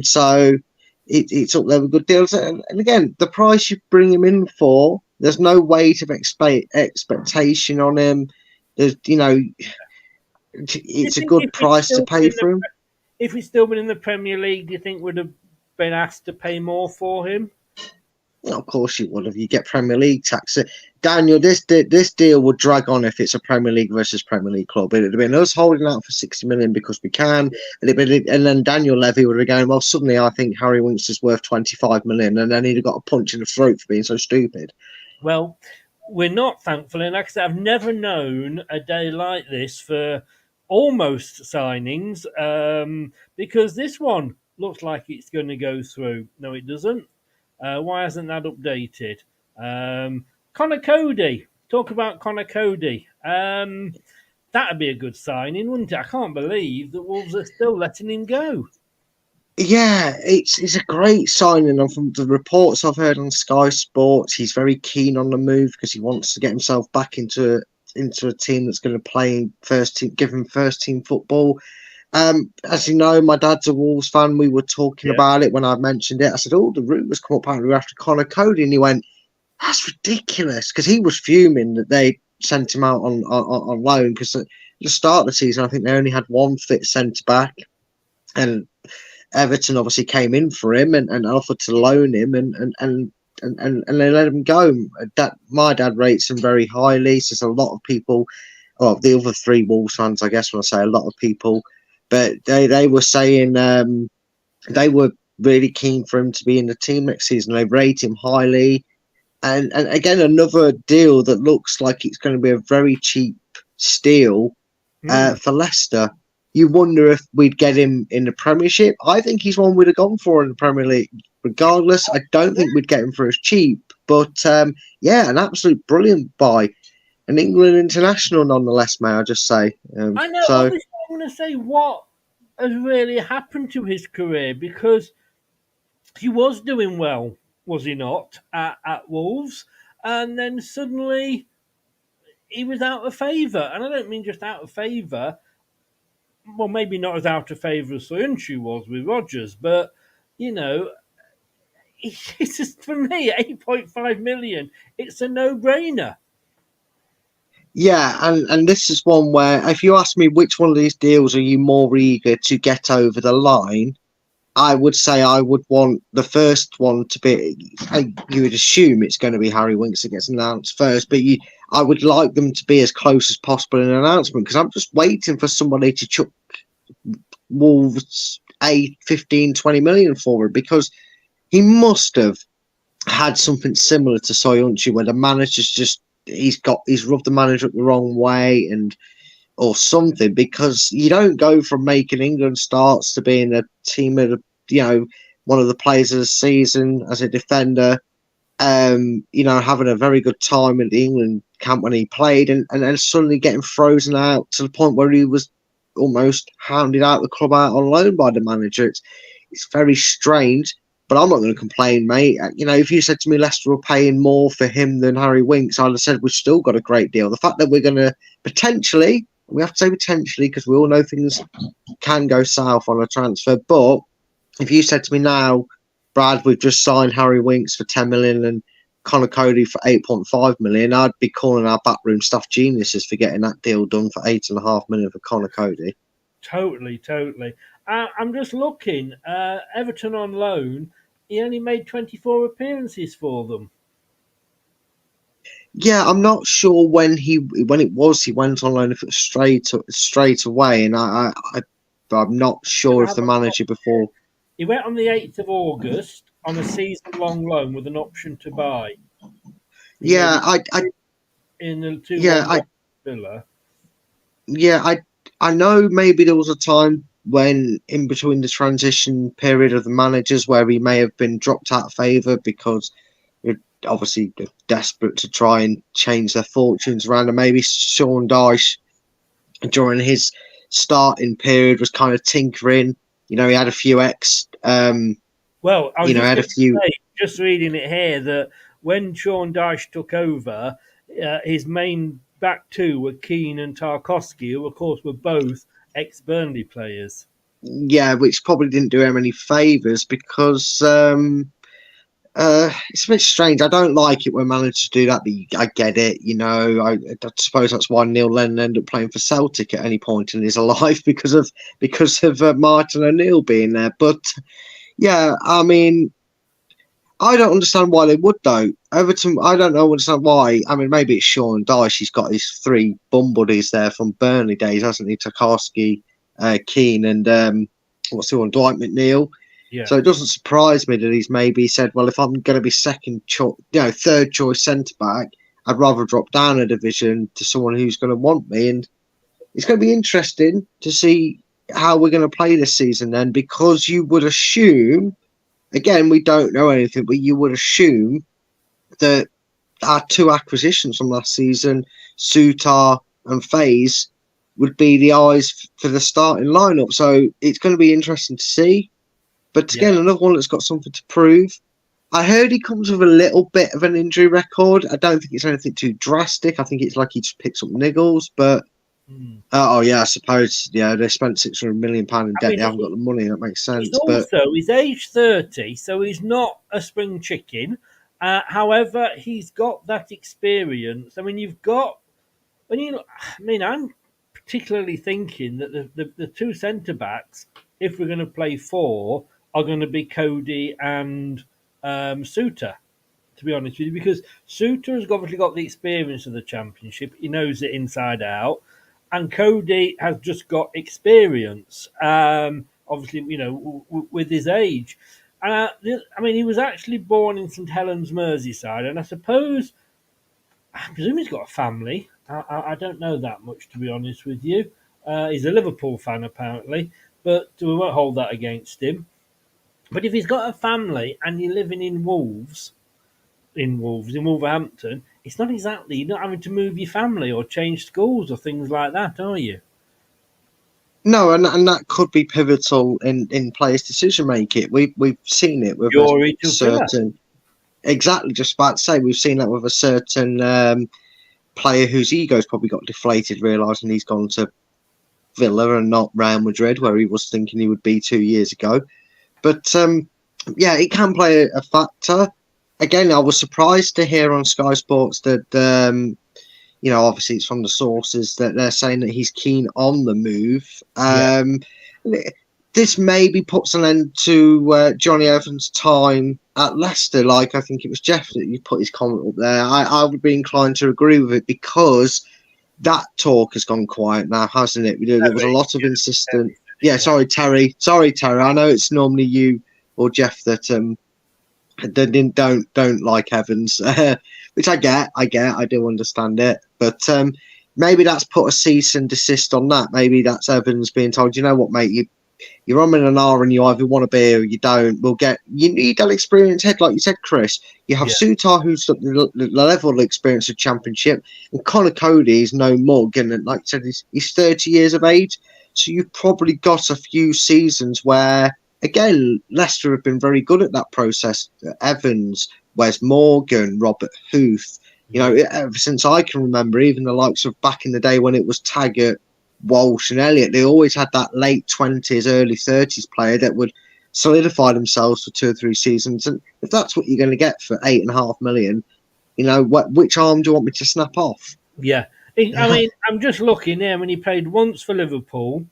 [SPEAKER 5] So it's up there with good deals. And again, the price you bring him in for, there's no weight of expectation on him. There's, it's a good price to pay for him.
[SPEAKER 6] If he's still been in the Premier League, do you think would have been asked to pay more for him?
[SPEAKER 5] Well, of course you would if you get Premier League tax. Daniel, this deal would drag on if it's a Premier League versus Premier League club. It would have been us holding out for 60 million because we can, and then Daniel Levy would have gone, well, suddenly I think Harry Winks is worth 25 million, and then he'd have got a punch in the throat for being so stupid.
[SPEAKER 6] Well, we're not, thankfully, and like I said, I've never known a day like this for almost signings, because this one looks like it's going to go through. No, it doesn't. Why hasn't that updated? Connor Cody. Talk about Connor Cody. That'd be a good signing, wouldn't it? I can't believe that Wolves are still letting him go.
[SPEAKER 5] Yeah, it's a great signing. And from the reports I've heard on Sky Sports, he's very keen on the move because he wants to get himself back into a team that's going to play first team, give him first team football. As you know, my dad's a Wolves fan. We were talking about it when I mentioned it. I said, the rumours come up apparently after Connor Cody, and he went, that's ridiculous, because he was fuming that they sent him out on loan, because at the start of the season, I think they only had one fit centre back, and Everton obviously came in for him and offered to loan him, and they let him go. My dad rates him very highly. So there's a lot of people, the other 3 Wolves fans, I guess, when I say a lot of people, but they were saying they were really keen for him to be in the team next season. They rate him highly. And again, another deal that looks like it's going to be a very cheap steal for Leicester. You wonder if we'd get him in the Premiership. I think he's one we'd have gone for in the Premier League. Regardless, I don't think we'd get him for as cheap. But an absolute brilliant buy. An England international, nonetheless, may I just say.
[SPEAKER 6] I know. So, I want to say what has really happened to his career, because he was doing well, was he not, at Wolves? and then suddenly he was out of favour. And I don't mean just out of favour. Well, maybe not as out of favour as Soyuncu was with Rodgers, but you know, it's just for me 8.5 million. It's a no-brainer.
[SPEAKER 5] Yeah, and this is one where if you ask me which one of these deals are you more eager to get over the line, I would say I would want the first one to be. You would assume it's going to be Harry Winks that gets announced first, but I would like them to be as close as possible in an announcement because I'm just waiting for somebody to chuck Wolves 15, 20 million for it because he must have had something similar to Soyuncu where the manager's just he's rubbed the manager up the wrong way or something because you don't go from making England starts to being a team of one of the players of the season as a defender, having a very good time in the England camp when he played and then suddenly getting frozen out to the point where he was almost hounded out the club out on loan by the manager. It's very strange. But I'm not going to complain, mate. If you said to me Leicester were paying more for him than Harry Winks, I'd have said we've still got a great deal. The fact that we're going to potentially, we have to say potentially because we all know things can go south on a transfer. But if you said to me now, Brad, we've just signed Harry Winks for 10 million and Connor Cody for 8.5 million, I'd be calling our backroom staff geniuses for getting that deal done for 8.5 million for Connor Cody.
[SPEAKER 6] Totally. I'm just looking. Everton on loan. He only made 24 appearances for them.
[SPEAKER 5] Yeah, I'm not sure when he went on loan straight away, and I'm not sure if the manager before.
[SPEAKER 6] He went on the 8th of August on a season-long loan with an option to buy.
[SPEAKER 5] Yeah,
[SPEAKER 6] in the 2-1 Villa.
[SPEAKER 5] Yeah, I know maybe there was a time when in between the transition period of the managers where he may have been dropped out of favour because obviously they're desperate to try and change their fortunes around, and maybe Sean Dyche during his starting period was kind of tinkering. He had a few
[SPEAKER 6] just reading it here that when Sean Dyche took over, his main back two were Keane and Tarkowski, who of course were both ex-Burnley players.
[SPEAKER 5] Yeah, which probably didn't do him any favours because it's a bit strange. I don't like it when managers do that, but I get it. I suppose that's why Neil Lennon ended up playing for Celtic at any point in his life because of Martin O'Neill being there. But yeah, I mean, I don't understand why they would though. Everton, I don't understand why. I mean, maybe it's Sean Dyche. He's got his three bum buddies there from Burnley days, hasn't he? Tarkowski, Keane, and what's the one? Dwight McNeil.
[SPEAKER 6] Yeah.
[SPEAKER 5] So it doesn't surprise me that he's maybe said, well, if I'm going to be third choice centre back, I'd rather drop down a division to someone who's going to want me. And it's going to be interesting to see how we're going to play this season then, because you would assume, again, we don't know anything, but you would assume that our two acquisitions from last season, Sutar and FaZe, would be the eyes for the starting lineup. So it's going to be interesting to see. But again, another one that's got something to prove. I heard he comes with a little bit of an injury record. I don't think it's anything too drastic. I think it's like he just picks up niggles. But I suppose they spent £600 million in debt. They haven't got the money. That makes sense.
[SPEAKER 6] He's age 30, so he's not a spring chicken. However, he's got that experience. I mean, I'm particularly thinking that the two centre backs, if we're going to play four, are going to be Cody and Suter, to be honest with you, because Suter has obviously got the experience of the Championship. He knows it inside out. And Cody has just got experience, obviously, with his age. He was actually born in St Helens, Merseyside, and I presume he's got a family. I don't know that much, to be honest with you. He's a Liverpool fan, apparently, but we won't hold that against him. But if he's got a family and you're living in Wolverhampton, it's not exactly, you're not having to move your family or change schools or things like that, are you?
[SPEAKER 5] No, and that could be pivotal in players' decision making. We've seen it with
[SPEAKER 6] Yuri
[SPEAKER 5] certain. exactly. Just about to say, we've seen that with a certain player whose ego's probably got deflated, realising he's gone to Villa and not Real Madrid, where he was thinking he would be 2 years ago. But yeah, it can play a factor. Again, I was surprised to hear on Sky Sports that obviously it's from the sources that they're saying that he's keen on the move. This maybe puts an end to Johnny Evans' time at Leicester. Like, I think it was Jeff that you put his comment up there. I would be inclined to agree with it, because that talk has gone quiet now, hasn't it? There was a lot of insistent. Yeah, sorry, Terry. I know it's normally you or Jeff that don't like Evans, which I get. I do understand it, but maybe that's put a cease and desist on that. Maybe that's Evans being told, you know what, mate, you're on in an hour and you either want to be or you don't. You need that experience head, like you said, Chris. You have Sutar, who's at the level of experience of Championship, and Connor Cody is no mug, and like you said, he's 30 years of age. So you've probably got a few seasons where, again, Leicester have been very good at that process. Evans, Wes Morgan, Robert Huth. Ever since I can remember, even the likes of back in the day when it was Taggart, Walsh and Elliott, they always had that late 20s, early 30s player that would solidify themselves for 2 or 3 seasons. And if that's what you're going to get for $8.5 million, which arm do you want me to snap off?
[SPEAKER 6] Yeah. I mean, I'm just looking there. When he played once for Liverpool,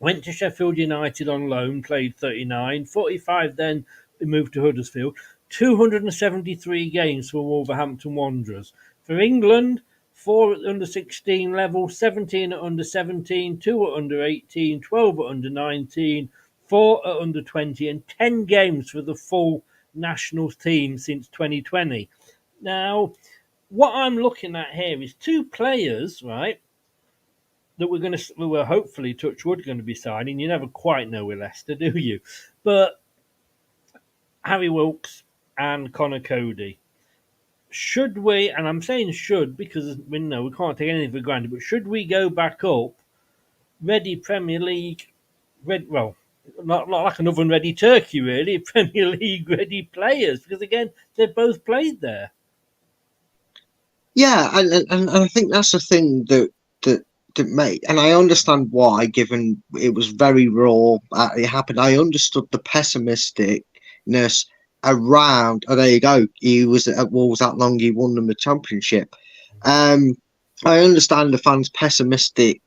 [SPEAKER 6] went to Sheffield United on loan, played 39, 45 then he moved to Huddersfield, 273 games for Wolverhampton Wanderers. For England, 4 at under 16 level, 17 at under 17, 2 at under 18, 12 at under 19, 4 at under 20, and 10 games for the full national team since 2020. Now, what I'm looking at here is 2 players, right, that we're hopefully, touch wood, going to be signing. You never quite know with Leicester, do you? But Harry Wilkes and Connor Cody. Should we, and I'm saying should because we can't take anything for granted, but should we go back up, ready Premier League, not like an oven-ready turkey, really, Premier League ready players? Because again, they've both played there.
[SPEAKER 5] Yeah, and I think that's the thing that made, and I understand why, given it was very raw, it happened. I understood the pessimisticness around. Oh, there you go. He was at Wolves that long. He won them the Championship. I understand the fans' pessimistic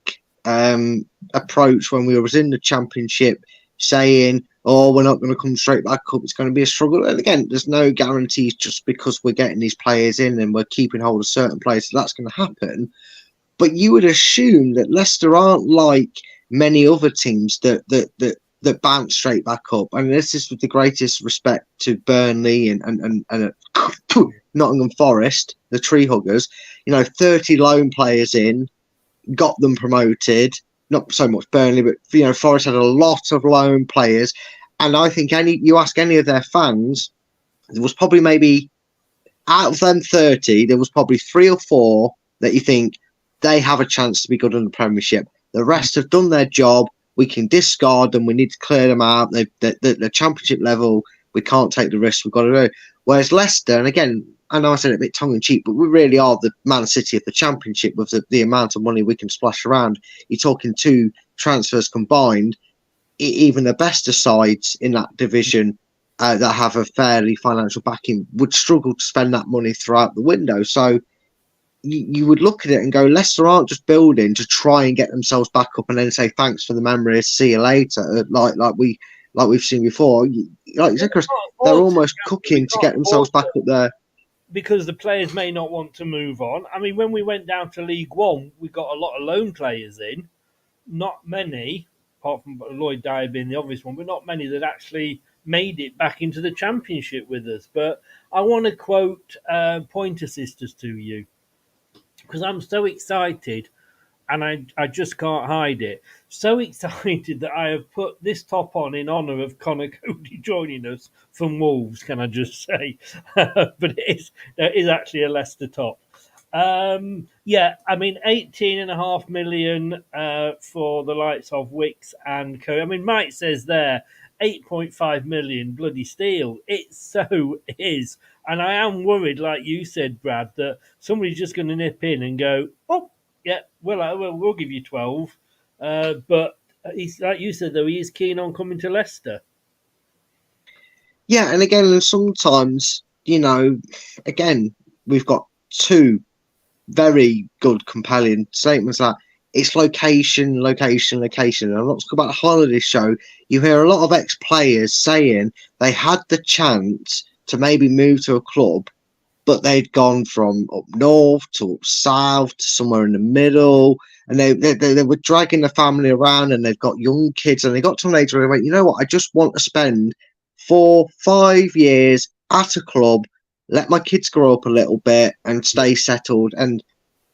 [SPEAKER 5] approach when we was in the Championship, saying, "Oh, we're not going to come straight back up. It's going to be a struggle." And again, there's no guarantees just because we're getting these players in and we're keeping hold of certain players that's going to happen. But you would assume that Leicester aren't like many other teams that bounce straight back up. And this is with the greatest respect to Burnley and Nottingham Forest, the tree huggers. 30 loan players in, got them promoted. Not so much Burnley, but Forest had a lot of loan players. And I think you ask any of their fans, there was probably maybe out of them 30, there was probably 3 or 4 that you think they have a chance to be good in the Premiership. The rest have done their job. We can discard them. We need to clear them out. The Championship level, we can't take the risk. We've got to do it. Whereas Leicester, and again, I know I said it a bit tongue-in-cheek, but we really are the Man City of the Championship with the amount of money we can splash around. You're talking 2 transfers combined. Even the best of sides in that division that have a fairly financial backing would struggle to spend that money throughout the window. So you would look at it and go, Leicester aren't just building to try and get themselves back up and then say thanks for the memories, see you later, like we've seen before. Like you said, Chris, they're almost cooking to get themselves back up there.
[SPEAKER 6] Because the players may not want to move on. I mean, when we went down to League One, we got a lot of loan players in. Not many, apart from Lloyd Dyer being the obvious one, but not many that actually made it back into the Championship with us. But I want to quote Pointer Sisters to you, because I'm so excited, and I just can't hide it. So excited that I have put this top on in honour of Connor Cody joining us from Wolves, can I just say? But it is actually a Leicester top. I mean, 18.5 million for the likes of Wicks and Co. I mean, Mike says there, 8.5 million bloody steal. It so is. And I am worried, like you said, Brad, that somebody's just going to nip in and go, oh, yeah, we'll give you 12. But he's, like you said, though, he is keen on coming to Leicester.
[SPEAKER 5] Yeah, and again, sometimes, again, we've got two very good, compelling statements that it's location, location, location. And I'm not talking about the holiday show. You hear a lot of ex-players saying they had the chance to maybe move to a club, but they'd gone from up north to up south to somewhere in the middle, and they were dragging the family around, and they've got young kids, and they got to an age where they went, you know what, I just want to spend 4-5 years at a club, let my kids grow up a little bit and stay settled. And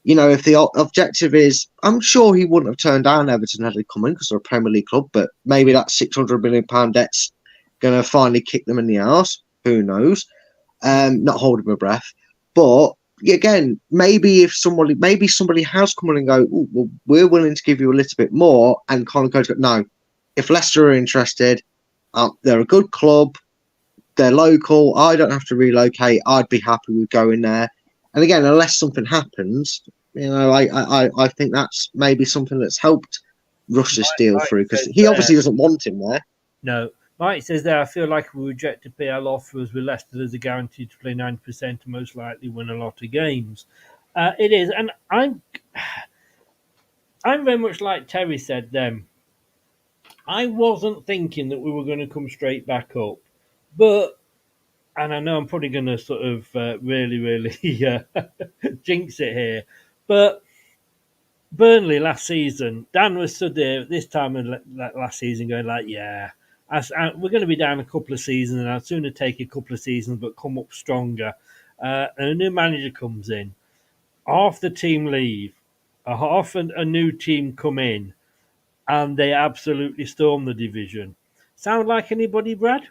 [SPEAKER 5] if the objective is, I'm sure he wouldn't have turned down Everton had they come in because they're a Premier League club, but maybe that £600 million debt's going to finally kick them in the arse. Who knows? Not holding my breath. But again, maybe somebody has come in and go, well, we're willing to give you a little bit more, and kind of goes, no, if Leicester are interested, they're a good club, they're local, I don't have to relocate, I'd be happy with going there. And again, unless something happens, I think that's maybe something that's helped rush this deal through, because he obviously doesn't want him there.
[SPEAKER 6] No. Mike says there, I feel like if we reject a PL offers with Leicester, there's a guarantee to play 90% and most likely win a lot of games. It is. And I'm very much like Terry said then. I wasn't thinking that we were going to come straight back up. But, and I know I'm probably going to sort of really, really jinx it here, but Burnley last season, Dan was stood there at this time of last season going like, yeah, we're going to be down a couple of seasons, and I'd sooner take a couple of seasons but come up stronger. And a new manager comes in. Half the team leave. Half a new team come in, and they absolutely storm the division. Sound like anybody, Brad?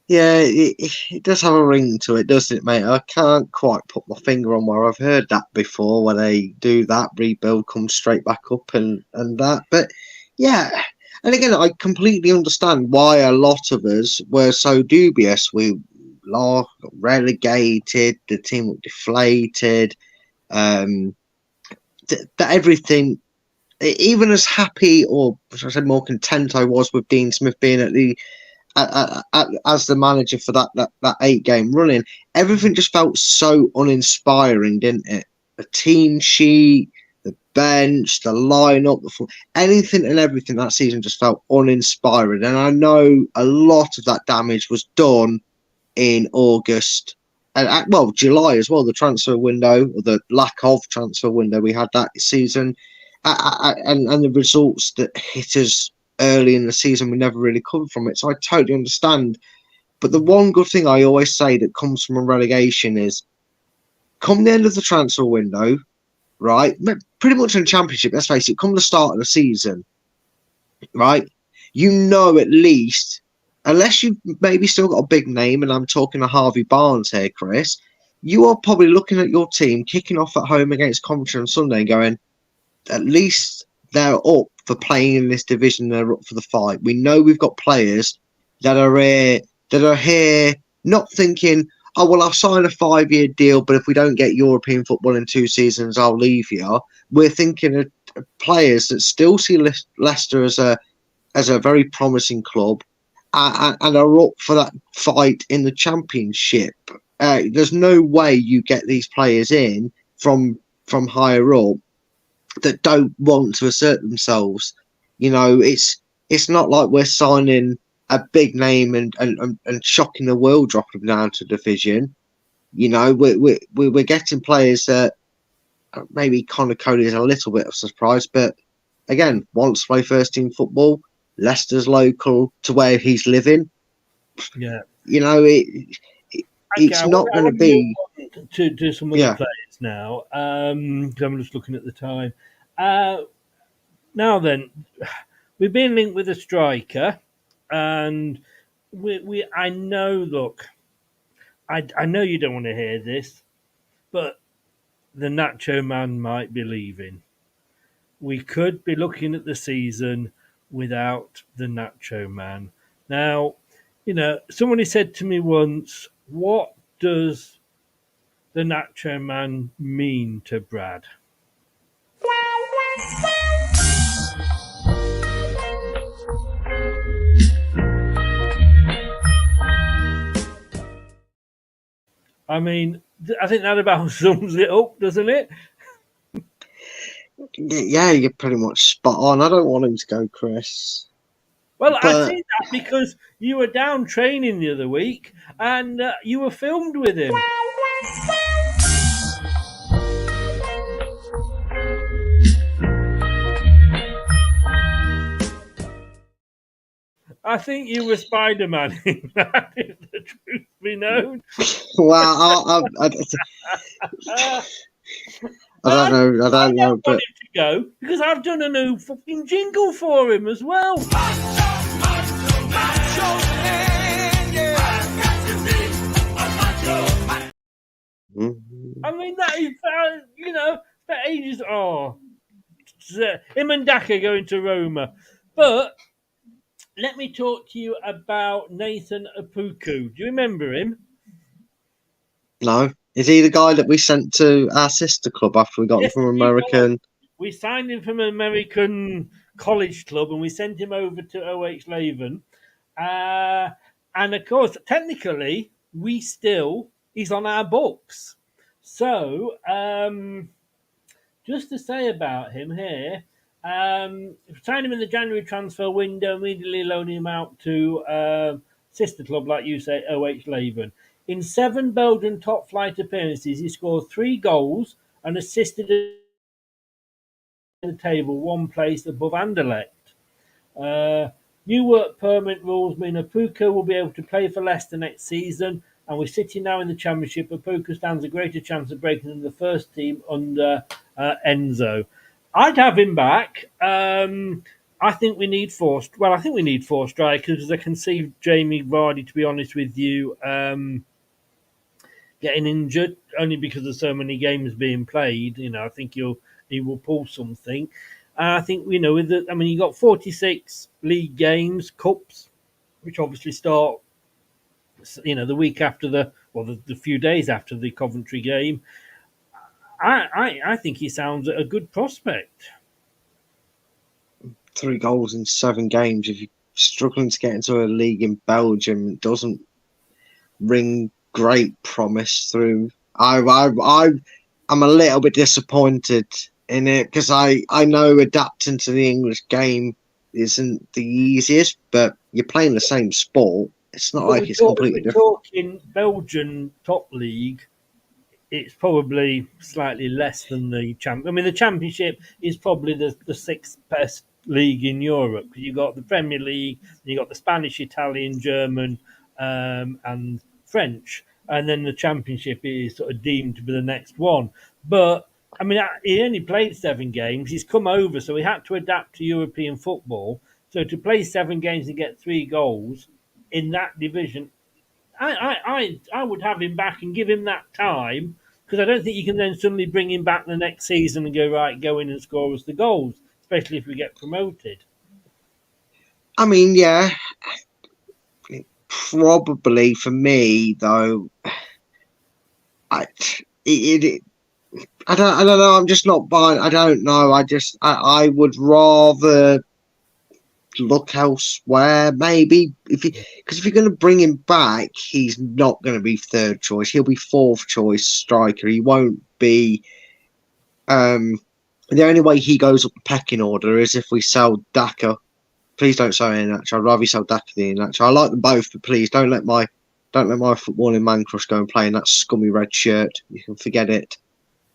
[SPEAKER 5] Yeah, it does have a ring to it, doesn't it, mate? I can't quite put my finger on where I've heard that before, where they do that, rebuild, come straight back up and that. But yeah, and again, I completely understand why a lot of us were so dubious. We got relegated, the team was deflated, that everything, even as happy or, as I said, more content I was with Dean Smith being at the as the manager for that 8-game running, everything just felt so uninspiring, didn't it? The team sheet, the bench, the lineup, anything and everything that season just felt uninspiring. And I know a lot of that damage was done in August and July as well. The transfer window, or the lack of transfer window we had that season, and the results that hit us early in the season, we never really come from it. So I totally understand. But the one good thing I always say that comes from a relegation is, come the end of the transfer window, right? Pretty much in the Championship, let's face it, come the start of the season, right? At least, unless you've maybe still got a big name, and I'm talking a Harvey Barnes here, Chris, you are probably looking at your team kicking off at home against Coventry on Sunday and going, at least they're up for playing in this division, they're up for the fight. We know we've got players that are here not thinking, oh, well, I'll sign a 5-year deal, but if we don't get European football in 2 seasons, I'll leave here. We're thinking of players that still see Leicester as a very promising club and are up for that fight in the Championship. There's no way you get these players in from higher up that don't want to assert themselves. It's not like we're signing a big name and shocking the world, dropping them down to division. We're getting players that maybe Connor Cody is a little bit of a surprise, but again, wants to play first team football. Leicester's local to where he's living.
[SPEAKER 6] Yeah,
[SPEAKER 5] it's not going to be
[SPEAKER 6] to some other players now. I'm just looking at the time. Now then, we've been linked with a striker, and I know. Look, I know you don't want to hear this, but the Nacho Man might be leaving. We could be looking at the season without the Nacho Man. Now, somebody said to me once, what does the Nacho Man mean to Brad? I mean, I think that about sums it up, doesn't it?
[SPEAKER 5] Yeah, you're pretty much spot on. I don't want him to go, Chris.
[SPEAKER 6] Well,
[SPEAKER 5] But
[SPEAKER 6] I say that because you were down training the other week and you were filmed with him. I think you were Spider-Man in that, if the truth be known.
[SPEAKER 5] well, I don't know. I don't know,
[SPEAKER 6] want
[SPEAKER 5] but
[SPEAKER 6] him to go because I've done a new fucking jingle for him as well. I mean, that is, for ages. Oh, him and Daka going to Roma. But let me talk to you about Nathan Apuku. Do you remember him?
[SPEAKER 5] no. Is he the guy that we sent to our sister club after we got him from American?
[SPEAKER 6] We signed him from an American college club and we sent him over to OH Leuven. And of course, technically, he's on our books. So, just to say about him here, signed him in the January transfer window, immediately loaning him out to sister club, like you say, OH Leuven. In 7 Belgian top flight appearances, he scored 3 goals and assisted in the table, 1 place above Anderlecht. New work permit rules mean Apuku will be able to play for Leicester next season, and with City now in the Championship, Apuku stands a greater chance of breaking into the first team under Enzo. I'd have him back. I think we need 4 strikers, because I can see Jamie Vardy, to be honest with you, getting injured only because of so many games being played. I think he will pull something. I think you got 46 league games, cups, which obviously start the week after the few days after the Coventry game. I think he sounds a good prospect.
[SPEAKER 5] 3 goals in 7 games. If you're struggling to get into a league in Belgium, it doesn't ring great promise through. I'm a little bit disappointed in it because I know adapting to the English game isn't the easiest, but you're playing the same sport. It's not like it's completely different.
[SPEAKER 6] Talking Belgian top league, it's probably slightly less than the champ. I mean, the Championship is probably the 6th best league in Europe. You got the Premier League, you got the Spanish, Italian, German, and French, and then the Championship is sort of deemed to be the next one. But I mean, he only played 7 games. He's come over, so he had to adapt to European football. So to play 7 games and get 3 goals in that division, I would have him back and give him that time, because I don't think you can then suddenly bring him back the next season and go, right, go in and score us the goals, especially if we get promoted.
[SPEAKER 5] I mean, yeah, probably for me though. I don't know. I'm just not buying. I don't know. I would rather look elsewhere. Maybe because if you're going to bring him back, he's not going to be 3rd choice. He'll be 4th choice striker. He won't be. The only way he goes up the pecking order is if we sell Daka. Please don't sell Iheanacho. I'd rather you sell Daka than Iheanacho. I like them both, but please don't let my footballing man crush go and play in that scummy red shirt. You can forget it.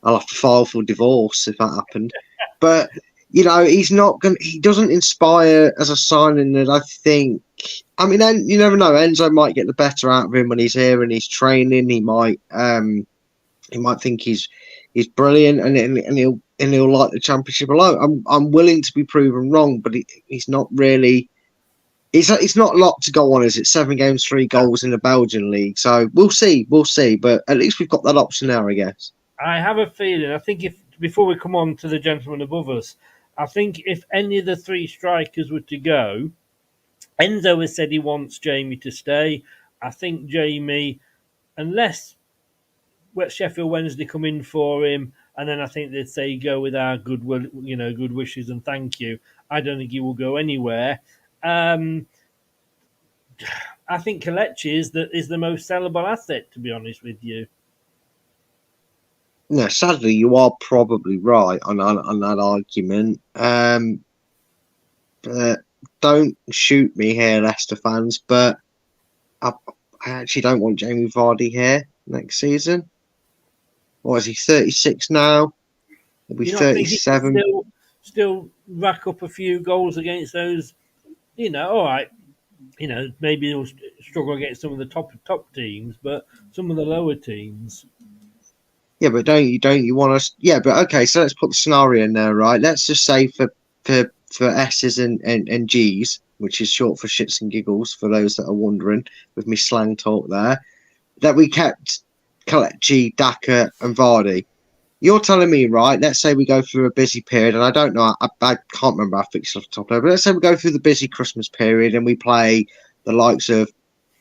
[SPEAKER 5] I'll have to file for divorce if that happened. But he's not going. He doesn't inspire as a signing that I think. I mean, you never know. Enzo might get the better out of him when he's here and he's training. He might think he's brilliant and he'll like the Championship alone. I'm willing to be proven wrong, but he's not really. It's not a lot to go on, is it? 7 games, 3 goals in the Belgian league. So we'll see. But at least we've got that option now, I guess.
[SPEAKER 6] I have a feeling. I think before we come on to the gentleman above us, I think if any of the three strikers were to go, Enzo has said he wants Jamie to stay. I think Jamie, unless Sheffield Wednesday come in for him, and then I think they'd say go with our goodwill, good wishes and thank you. I don't think he will go anywhere. I think Kelechi is the most sellable asset, to be honest with you.
[SPEAKER 5] No, sadly, you are probably right on that argument. But don't shoot me here, Leicester fans, but I actually don't want Jamie Vardy here next season. What is he, 36 now? He'll be 37.
[SPEAKER 6] Still rack up a few goals against those, all right. Maybe he'll struggle against some of the top teams, but some of the lower teams.
[SPEAKER 5] Yeah, but don't you want us? Yeah, but okay. So let's put the scenario in there, right? Let's just say for S's and G's, which is short for shits and giggles, for those that are wondering, with me slang talk there, that we kept Kelechi, Daka, and Vardy. You're telling me, right? Let's say we go through a busy period, and I don't know, I can't remember our fixture off the top of it, but let's say we go through the busy Christmas period and we play the likes of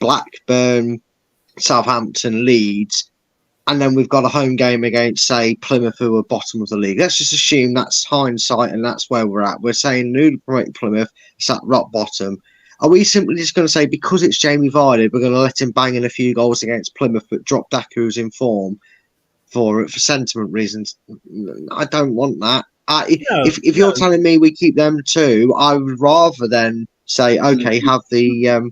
[SPEAKER 5] Blackburn, Southampton, Leeds, and then we've got a home game against, say, Plymouth, who are bottom of the league. Let's just assume that's hindsight and that's where we're at. We're saying newly promoted Plymouth is at rock bottom. Are we simply just going to say, because it's Jamie Vardy, we're going to let him bang in a few goals against Plymouth, but drop Daka, who's in form, for sentiment reasons? I don't want that. If you're telling me we keep them too, I would rather then say, okay, have the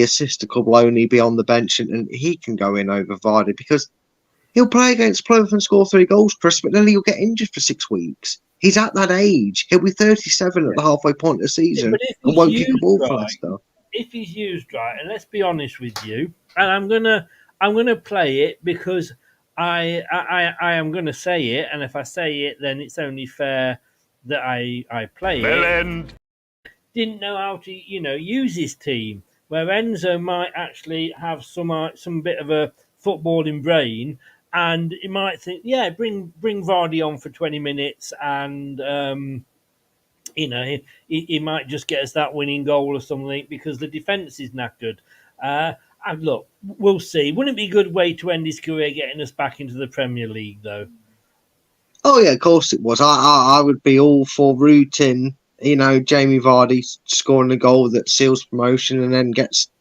[SPEAKER 5] sister couple only be on the bench and he can go in over Vardy, because he'll play against Plymouth and score 3 goals, Chris, but then he'll get injured for 6 weeks. He's at that age. He'll be 37 at the halfway point of the season and won't kick a ball for Leicester.
[SPEAKER 6] If he's used right, and let's be honest with you, and I'm gonna play it because I am gonna say it, and if I say it, then it's only fair that I play it. Didn't know how to use his team, where Enzo might actually have some bit of a footballing brain, and he might think, yeah, bring Vardy on for 20 minutes, and he might just get us that winning goal or something because the defence is knackered. And look, we'll see. Wouldn't it be a good way to end his career getting us back into the Premier League, though?
[SPEAKER 5] Oh yeah, of course it was. I would be all for rooting, Jamie Vardy scoring a goal that seals promotion and then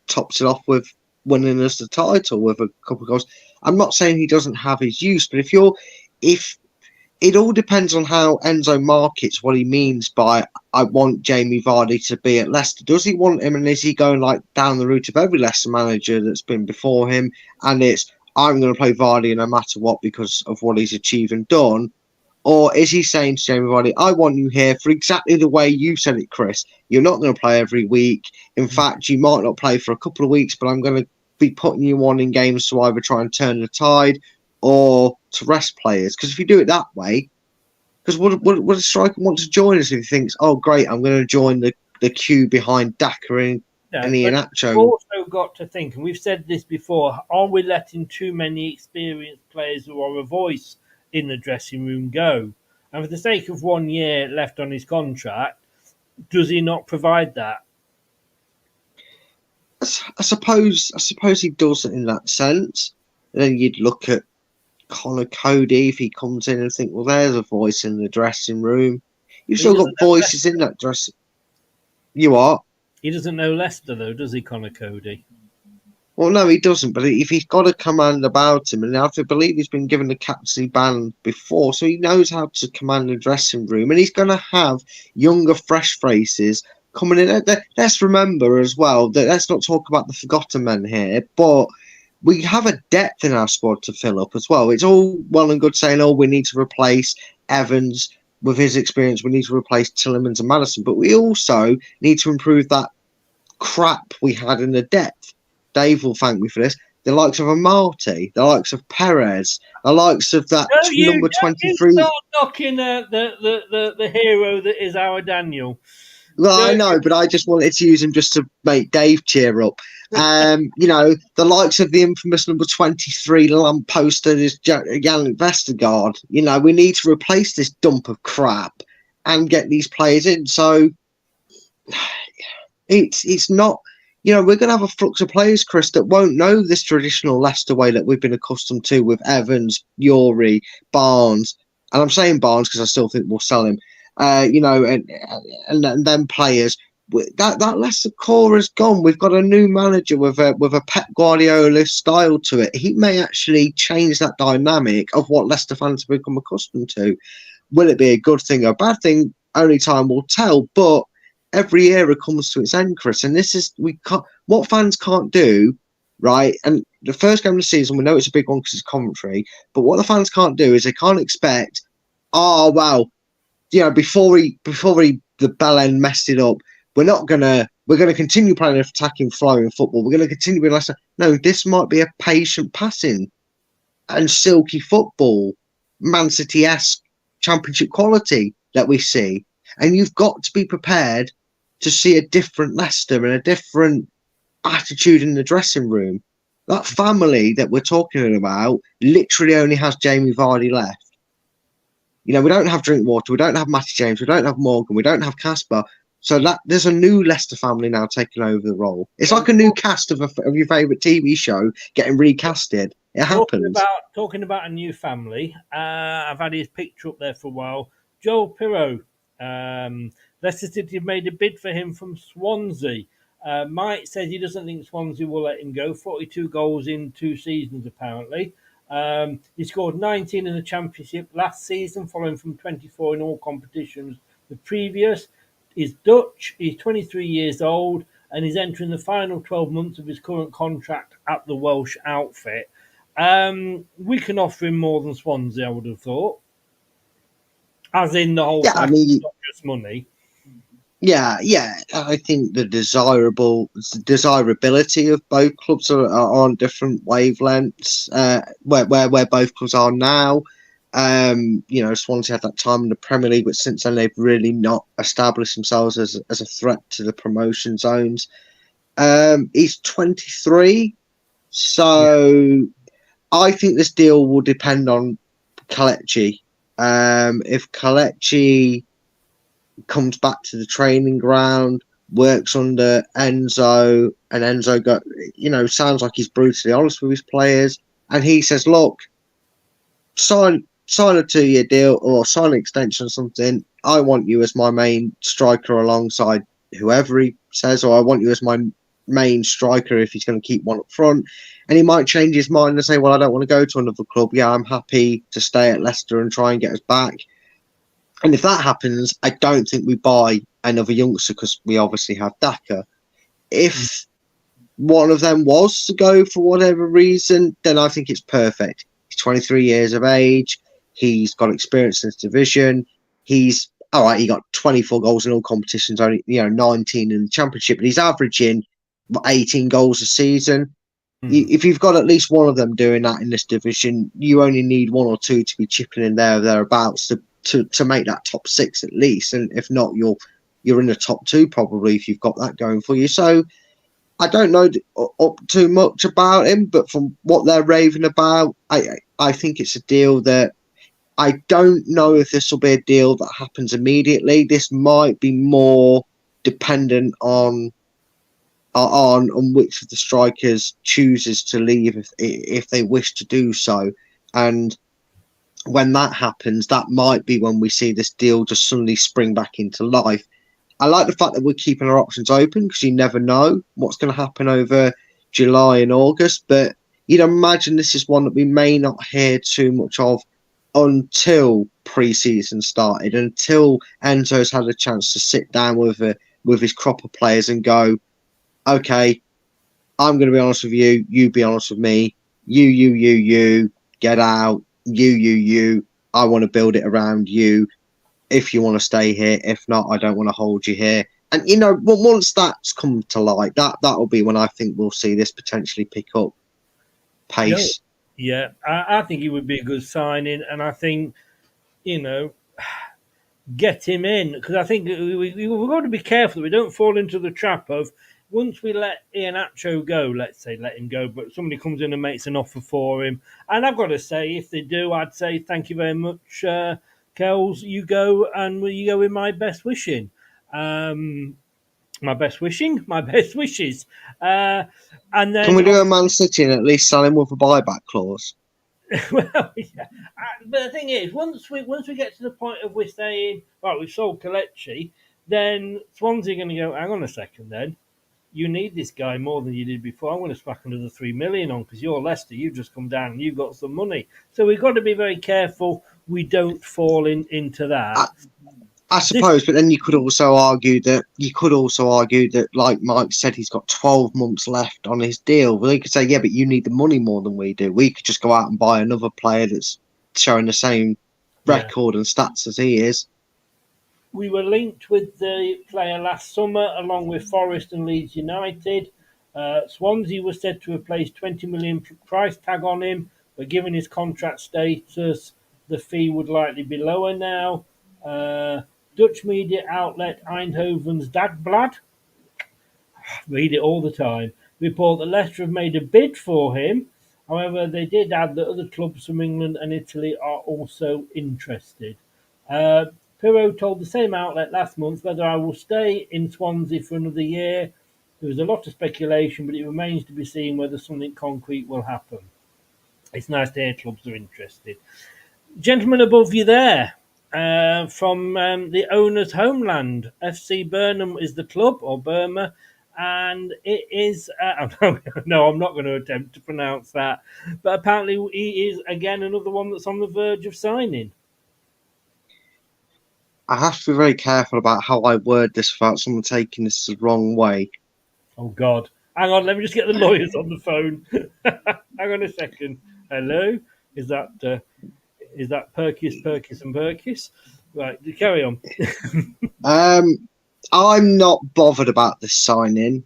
[SPEAKER 5] tops it off with winning us the title with a couple of goals. I'm not saying he doesn't have his use, but if it all depends on how Enzo markets what he means by I want Jamie Vardy to be at Leicester. Does he want him, and is he going like down the route of every Leicester manager that's been before him, and it's I'm going to play Vardy no matter what because of what he's achieved and done? Or is he saying to Jamie Vardy, I want you here for exactly the way you said it, Chris. You're not going to play every week. In fact, you might not play for a couple of weeks, but I'm going to be putting you on in games to either try and turn the tide or to rest players. Because if you do it that way, because would a striker want to join us if he thinks, oh, great, I'm going to join the queue behind Daka and Iheanacho?
[SPEAKER 6] We've also got to think, and we've said this before, are we letting too many experienced players who are a voice in the dressing room go? And for the sake of 1 year left on his contract, does he not provide that?
[SPEAKER 5] I suppose he does in that sense. And then you'd look at Connor Cody if he comes in and think, well, there's a voice in the dressing room. You've still got voices in that dressing. You are.
[SPEAKER 6] He doesn't know Leicester, though, does he, Connor Cody?
[SPEAKER 5] Well, no, he doesn't. But if he's got a command about him, and I believe he's been given the captaincy ban before, so he knows how to command the dressing room, and he's going to have younger, fresh faces coming in. Let's remember as well that let's not talk about the forgotten men here, but we have a depth in our squad to fill up as well. It's all well and good saying, oh, we need to replace Evans with his experience. We need to replace Tillemans and Maddison, but we also need to improve that crap we had in the depth. Dave will thank me for this. The likes of Amati, the likes of Perez, the likes of that number 23.
[SPEAKER 6] Start knocking the hero that is our Daniel.
[SPEAKER 5] Well, I know, but I just wanted to use him just to make Dave cheer up. The likes of the infamous number 23 lampposter is Yannick Vestergaard. We need to replace this dump of crap. and get these players in. So it's not, we're going to have a flux of players, Chris, that won't know this traditional Leicester way that we've been accustomed to with Evans, Yuri, Barnes. And I'm saying Barnes because I still think we'll sell him. And then players. That Leicester core has gone. We've got a new manager with a Pep Guardiola style to it. He may actually change that dynamic of what Leicester fans have become accustomed to. Will it be a good thing or a bad thing? Only time will tell. But every era comes to its end, Chris, and this is what fans can't do, right? And the first game of the season, we know it's a big one because it's Coventry. But what the fans can't do is they can't expect, before the bell end messed it up. We're gonna continue playing attacking, flowing football. We're gonna continue with Leicester. No, this might be a patient passing and silky football, Man City-esque Championship quality that we see. And you've got to be prepared to see a different Leicester and a different attitude in the dressing room. That family that we're talking about literally only has Jamie Vardy left. We don't have Drinkwater, we don't have Matty James, we don't have Morgan, we don't have Casper. So that there's a new Leicester family now taking over the role. It's like a new cast of your favourite TV show getting recasted. It happens.
[SPEAKER 6] Talking about a new family, I've had his picture up there for a while. Joel Pirro. Leicester City have made a bid for him from Swansea. Mike says he doesn't think Swansea will let him go. 42 goals in 2 seasons, apparently. He scored 19 in the Championship last season, following from 24 in all competitions the previous. He's Dutch, he's 23 years old, and he's entering the final 12 months of his current contract at the Welsh outfit. We can offer him more than Swansea, I would have thought. As in the whole package, not just money.
[SPEAKER 5] Yeah. I think the desirability of both clubs are on different wavelengths. Where both clubs are now. Swansea had that time in the Premier League, but since then they've really not established themselves as a threat to the promotion zones. He's 23, so I think this deal will depend on Kelechi. If Kelechi comes back to the training ground, works under Enzo, and Enzo sounds like he's brutally honest with his players, and he says, "Look, sign a 2-year deal or sign an extension or something. I want you as my main striker alongside whoever he says, or I want you as my main striker if he's going to keep one up front." And he might change his mind and say, "Well, I don't want to go to another club. Yeah, I'm happy to stay at Leicester and try and get us back." And if that happens, I don't think we buy another youngster because we obviously have Daka. If one of them was to go for whatever reason, then I think it's perfect. He's 23 years of age. He's got experience in this division. He's all right. He got 24 goals in all competitions, only 19 in the Championship, but he's averaging 18 goals a season. If you've got at least one of them doing that in this division, you only need 1 or 2 to be chipping in there or thereabouts to make that top 6 at least. And if not, you're in the top 2 probably if you've got that going for you. So I don't know up too much about him, but from what they're raving about, I think it's a deal that I don't know if this will be a deal that happens immediately. This might be more dependent on which of the strikers chooses to leave if they wish to do so. And when that happens, that might be when we see this deal just suddenly spring back into life. I like the fact that we're keeping our options open because you never know what's going to happen over July and August. But you'd imagine this is one that we may not hear too much of until pre-season started, until Enzo's had a chance to sit down with his crop of players and go, "Okay, I'm going to be honest with you. You be honest with me. You get out. You. I want to build it around you. If you want to stay here, if not, I don't want to hold you here." And once that's come to light, that will be when I think we'll see this potentially pick up pace.
[SPEAKER 6] Yeah, I think he would be a good signing, and I think get him in because I think we've got to be careful that we don't fall into the trap of once we let Iheanacho go, let's say let him go, but somebody comes in and makes an offer for him. And I've got to say, if they do, I'd say thank you very much, Kels, you go, and will you go with my best wishing? My best wishing, my best wishes. And
[SPEAKER 5] Can
[SPEAKER 6] then,
[SPEAKER 5] we do a Man City and at least sell him with a buyback clause?
[SPEAKER 6] well, yeah. But the thing is, once we get to the point of we're saying, right, we've sold Kelechi, then Swansea are going to go, hang on a second then. You need this guy more than you did before. I'm going to smack another 3 million on because you're Leicester. You've just come down and you've got some money. So we've got to be very careful we don't fall into that.
[SPEAKER 5] I suppose, but then you could also argue that, like Mike said, he's got 12 months left on his deal. Well, they could say, yeah, but you need the money more than we do. We could just go out and buy another player that's showing the same record and stats as he is.
[SPEAKER 6] We were linked with the player last summer, along with Forest and Leeds United. Swansea was said to have placed 20 million price tag on him, but given his contract status, the fee would likely be lower now. Dutch media outlet Eindhoven's Dagblad, read it all the time, report that Leicester have made a bid for him. However, they did add that other clubs from England and Italy are also interested. Pirro told the same outlet last month whether I will stay in Swansea for another year. There was a lot of speculation, but it remains to be seen whether something concrete will happen. It's nice to hear clubs are interested. Gentleman above you there, from the owner's homeland, FC Burnham is the club, or Burma, and it is, no, I'm not going to attempt to pronounce that, but apparently he is, again, another one that's on the verge of signing.
[SPEAKER 5] I have to be very careful about how I word this without someone taking this the wrong way.
[SPEAKER 6] Oh, God. Hang on, let me just get the lawyers on the phone. Hang on a second. Hello? Is that Perkis and Perkis? Right, carry on.
[SPEAKER 5] I'm not bothered about this signing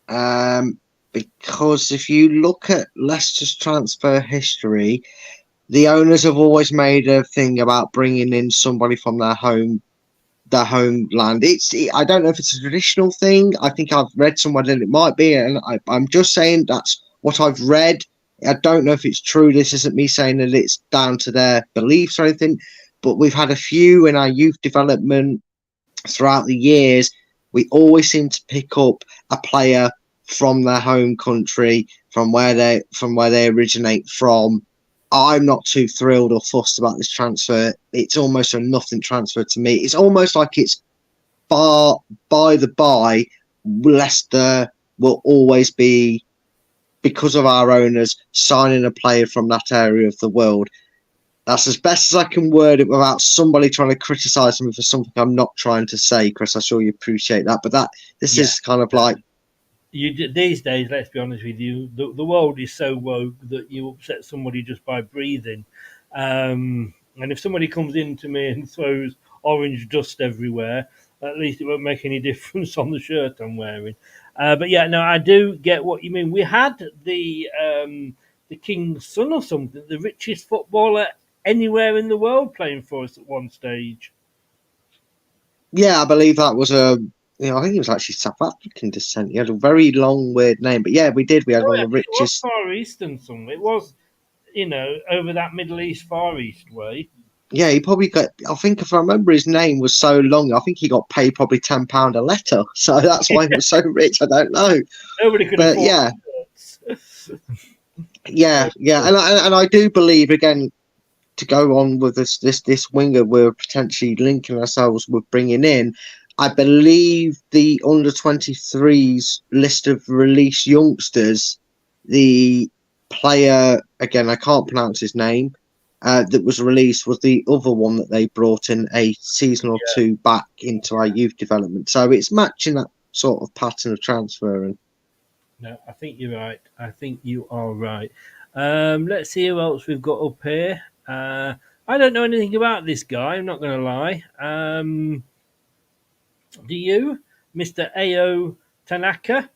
[SPEAKER 5] because if you look at Leicester's transfer history, the owners have always made a thing about bringing in somebody from their homeland. I don't know if it's a traditional thing. I think I've read somewhere that it might be, and I'm just saying that's what I've read. I don't know if it's true. This isn't me saying that it's down to their beliefs or anything, but we've had a few in our youth development throughout the years. We always seem to pick up a player from their home country, from where they originate from. I'm not too thrilled or fussed about this transfer. It's almost a nothing transfer to me. It's almost like it's by the by. Leicester will always be, because of our owners, signing a player from that area of the world. That's as best as I can word it without somebody trying to criticise me for something I'm not trying to say, Chris. I'm sure you appreciate that. But this is kind of like...
[SPEAKER 6] These days, let's be honest with you, the world is so woke that you upset somebody just by breathing. And if somebody comes into me and throws orange dust everywhere, at least it won't make any difference on the shirt I'm wearing. But yeah, no, I do get what you mean. We had the King's son or something, the richest footballer anywhere in the world, playing for us at one stage.
[SPEAKER 5] Yeah, I believe that was I think he was actually South African descent. He had a very long, weird name. But yeah, we did. We had one of the richest.
[SPEAKER 6] It was Far Eastern something. It was, over that Middle East, Far East way.
[SPEAKER 5] Yeah, he probably got, I think if I remember his name was so long, I think he got paid probably £10 a letter. So that's why he was so rich. I don't know.
[SPEAKER 6] Nobody could afford
[SPEAKER 5] yeah. And I do believe, again, to go on with this winger we're potentially linking ourselves with bringing in, I believe the under-23s list of released youngsters, the player, again, I can't pronounce his name, that was released was the other one that they brought in a season or two back into our youth development. So it's matching that sort of pattern of transferring.
[SPEAKER 6] No, I think you're right. I think you are right. Let's see who else we've got up here. I don't know anything about this guy, I'm not going to lie. Do you? Mr. Ao Tanaka?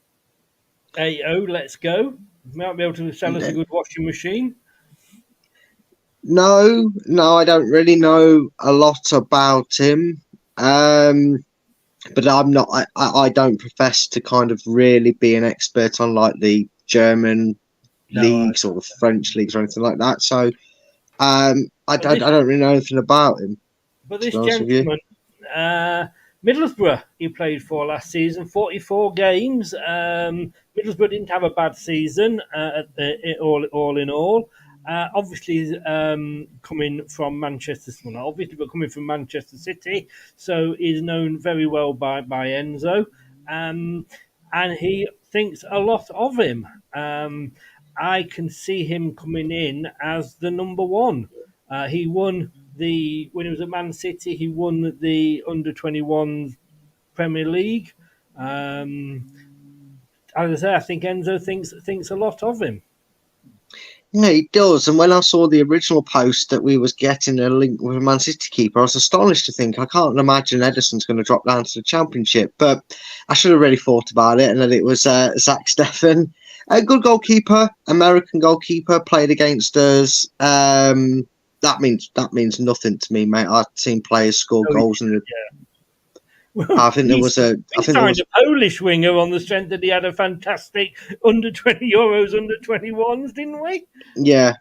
[SPEAKER 6] AO, let's go. Might be able to sell us a good washing machine.
[SPEAKER 5] No, I don't really know a lot about him. But I'm not. I don't profess to kind of really be an expert on like the German leagues or the French leagues or anything like that. So I don't really know anything about him.
[SPEAKER 6] But
[SPEAKER 5] to
[SPEAKER 6] this
[SPEAKER 5] be honest with you.
[SPEAKER 6] gentleman, Middlesbrough, he played for last season, 44 games. Middlesbrough didn't have a bad season, all in all. Obviously, coming from Manchester, well, not obviously, but coming from Manchester City, so he's known very well by Enzo, and he thinks a lot of him. I can see him coming in as the number one. He won when he was at Man City. He won the under-21s Premier League. As I say, I think Enzo thinks a lot of him.
[SPEAKER 5] Yeah, he does. And when I saw the original post that we was getting a link with a Man City keeper, I was astonished to think I can't imagine Ederson's going to drop down to the Championship. But I should have really thought about it, and that it was Zach Steffen, a good goalkeeper, American goalkeeper, played against us. That means nothing to me, mate. I've seen players score goals in the.
[SPEAKER 6] Well,
[SPEAKER 5] I think there was a. I think there
[SPEAKER 6] signed
[SPEAKER 5] was
[SPEAKER 6] a Polish winger on the strength that he had a fantastic under-20 under 21s, didn't we?
[SPEAKER 5] Yeah,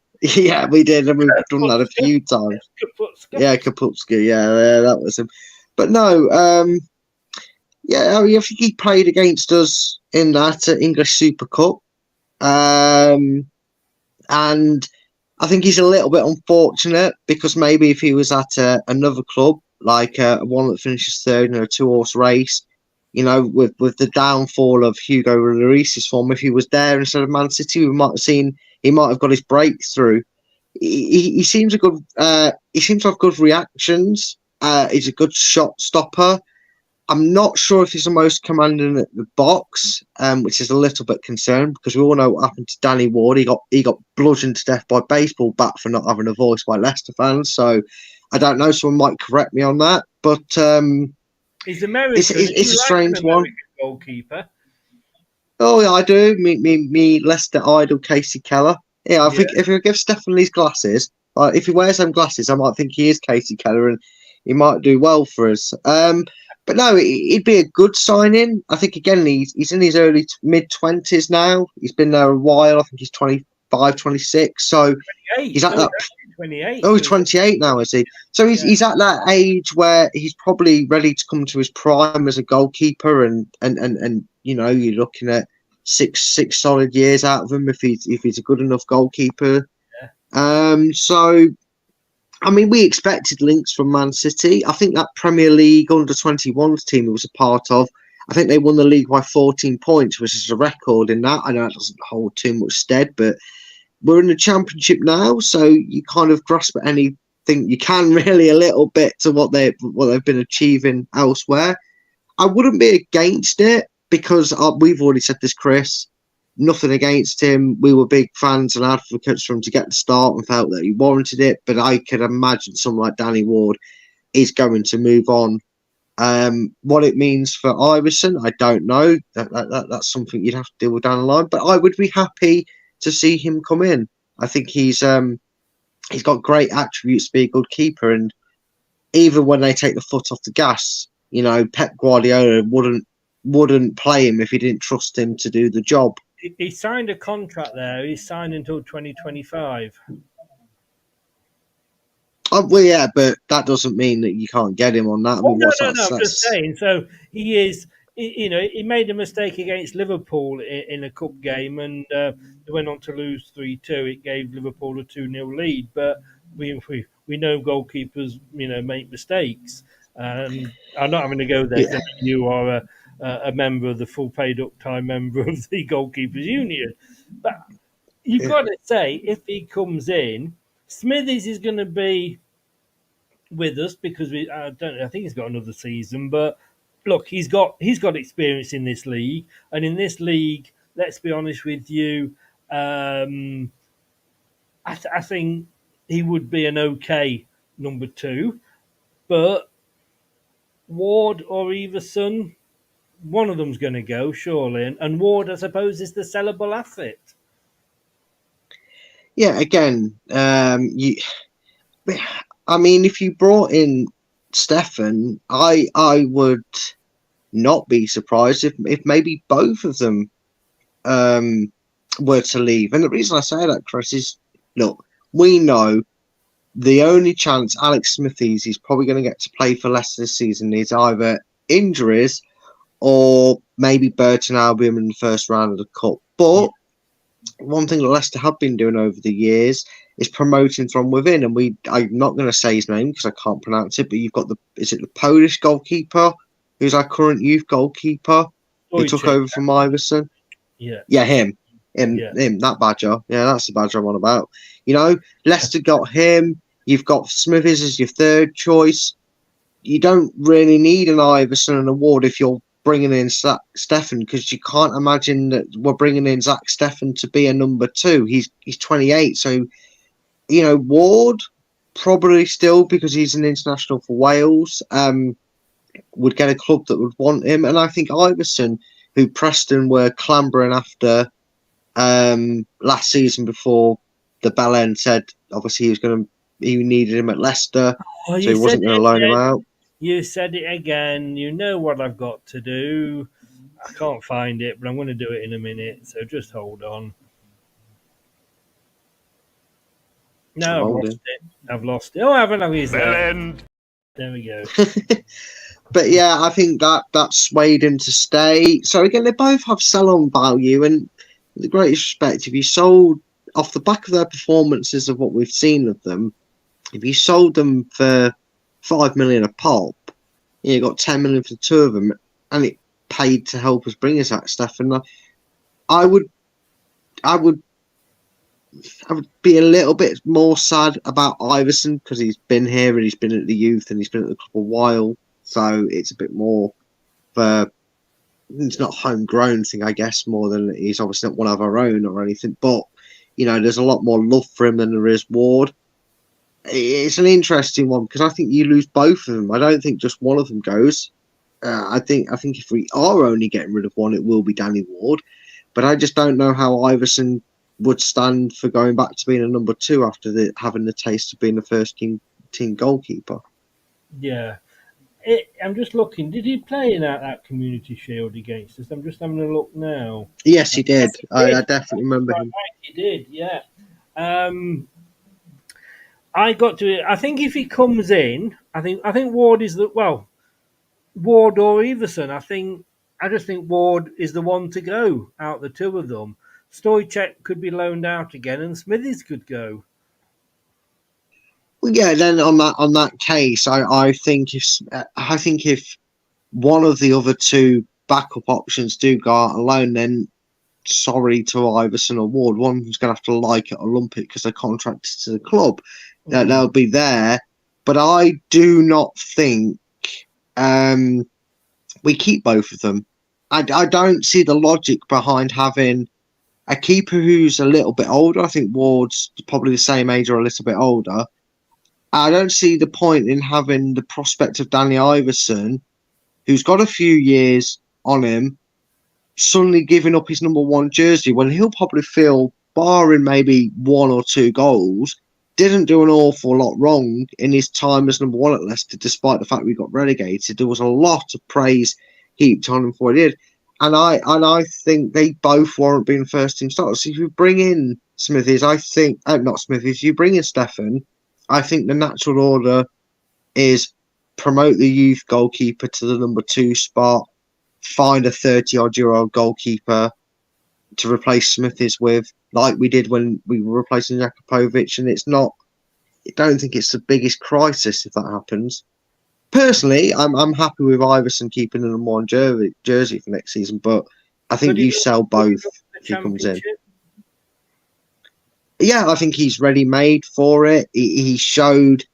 [SPEAKER 5] we did, and we've done that a few times. Yeah, Kaputska, yeah, that was him. But no, I think he played against us in that English Super Cup, and I think he's a little bit unfortunate because maybe if he was at another club, like one that finishes third in a 2-horse race, with the downfall of Hugo Lloris's form, if he was there instead of Man City, we might have seen he might have got his breakthrough. He seems a good. He seems to have good reactions. He's a good shot stopper. I'm not sure if he's the most commanding at the box, which is a little bit concerned because we all know what happened to Danny Ward. He got bludgeoned to death by a baseball bat for not having a voice by Leicester fans. So I don't know. Someone might correct me on that, but
[SPEAKER 6] he's American.
[SPEAKER 5] It's a strange one.
[SPEAKER 6] Goalkeeper.
[SPEAKER 5] Oh yeah, I do. Me Leicester idol Casey Keller. Yeah, I think if you give Stefan these glasses, if he wears them glasses, I might think he is Casey Keller and he might do well for us. But no, it'd be a good signing. I think, again, he's in his early mid-20s now. He's been there a while. I think he's 25, 26. So
[SPEAKER 6] 28.
[SPEAKER 5] He's at that.
[SPEAKER 6] 28.
[SPEAKER 5] Oh, he's 28 now, is he? So he's at that age where he's probably ready to come to his prime as a goalkeeper, and you're looking at six solid years out of him if he's a good enough goalkeeper. Yeah. So. I mean, we expected links from Man City. I think that Premier League under-21s team he was a part of, I think they won the league by 14 points, which is a record in that. I know it doesn't hold too much stead, but we're in the Championship now, so you kind of grasp at anything you can really a little bit to what they've been achieving elsewhere. I wouldn't be against it because we've already said this, Chris. Nothing against him. We were big fans and advocates for him to get the start and felt that he warranted it. But I could imagine someone like Danny Ward is going to move on. What it means for Iverson, I don't know. That's something you'd have to deal with down the line. But I would be happy to see him come in. I think he's got great attributes to be a good keeper. And even when they take the foot off the gas, Pep Guardiola wouldn't play him if he didn't trust him to do the job.
[SPEAKER 6] He signed a contract there. He's signed until 2025.
[SPEAKER 5] Oh, well, yeah, but that doesn't mean that you can't get him on that.
[SPEAKER 6] No. I'm just saying. So he is. He made a mistake against Liverpool in a cup game, and they went on to lose 3-2. It gave Liverpool a 2-0 lead. But we know goalkeepers, make mistakes. I'm not having to go there. Yeah. You are a member of the full paid up time member of the Goalkeepers Union. But you've got to say, if he comes in, Smithies is going to be with us because I think he's got another season. But look, he's got experience in this league, and in this league, let's be honest with you, I think he would be an okay number 2. But Ward or Iverson, one of them's going to go, surely. And Ward, I suppose, is the sellable asset. Yeah,
[SPEAKER 5] again, if you brought in Stefan, I would not be surprised if maybe both of them were to leave. And the reason I say that, Chris, is, look, we know the only chance Alex Smithies is probably going to get to play for Leicester this season is either injuries or maybe Burton Albion in the first round of the Cup. But one thing that Leicester have been doing over the years is promoting from within. And I'm not going to say his name because I can't pronounce it, but you've got the Polish goalkeeper who's our current youth goalkeeper who took over from Iverson? Yeah, him, that Badger. Yeah, that's the Badger I'm on about. Leicester got him. You've got Smithies as your third choice. You don't really need an Iverson and a Ward if you're bringing in Steffen, because you can't imagine that we're bringing in Zach Steffen to be a number 2. He's 28, so Ward probably still, because he's an international for Wales, would get a club that would want him. And I think Iverson, who Preston were clambering after last season before the bell end, said obviously he needed him at Leicester, so he wasn't going to loan him out.
[SPEAKER 6] You said it again. You know what I've got to do. I can't find it, but I'm going to do it in a minute, so just hold on. No, I've lost it. Oh, I haven't. There we go.
[SPEAKER 5] But yeah, I think that swayed him to stay. So again, they both have sell-on value, and with the greatest respect, if you sold off the back of their performances of what we've seen of them, if you sold them for 5 million a pop, you got 10 million for the two of them, and it paid to help us bring us that stuff. And I would be a little bit more sad about Iverson because he's been here and he's been at the youth and he's been at the club a while. So it's a bit more it's not a homegrown thing, I guess, more than he's obviously not one of our own or anything. But, there's a lot more love for him than there is Ward. It's an interesting one because I think you lose both of them. I don't think just one of them goes. I think if we are only getting rid of one, it will be Danny Ward. But I just don't know how Iverson would stand for going back to being a number 2 after having the taste of being the first team goalkeeper.
[SPEAKER 6] Yeah. I'm just looking. Did he play in that Community Shield against us? I'm just having a look now.
[SPEAKER 5] Yes, he did. I definitely remember him.
[SPEAKER 6] He did, yeah. I think if he comes in, I think Ward is Ward or Everson. I just think Ward is the one to go out the two of them. Stoichek could be loaned out again, and Smithies could go.
[SPEAKER 5] Well, yeah. Then on that case, I think if one of the other two backup options do go out alone, then sorry to Iverson or Ward, one who's going to have to like it or lump it because they're contracted to the club. That they'll be there, but I do not think we keep both of them. I don't see the logic behind having a keeper who's a little bit older. I think Ward's probably the same age or a little bit older. I don't see the point in having the prospect of Danny Iverson, who's got a few years on him, suddenly giving up his number 1 jersey when he'll probably feel, barring maybe 1 or 2 goals, didn't do an awful lot wrong in his time as number 1 at Leicester, despite the fact we got relegated. There was a lot of praise heaped on him for what he did. And I think they both warrant being first team starters. So if you bring in Smithies, if you bring in Steffen, I think the natural order is promote the youth goalkeeper to the number 2 spot, find a 30-odd-year-old goalkeeper to replace Smithies with, like we did when we were replacing Jakupovic, and I don't think it's the biggest crisis if that happens. Personally, I'm happy with Iverson keeping the number 1 jersey for next season, but I think you sell both if he comes in. Yeah, I think he's ready-made for it. He showed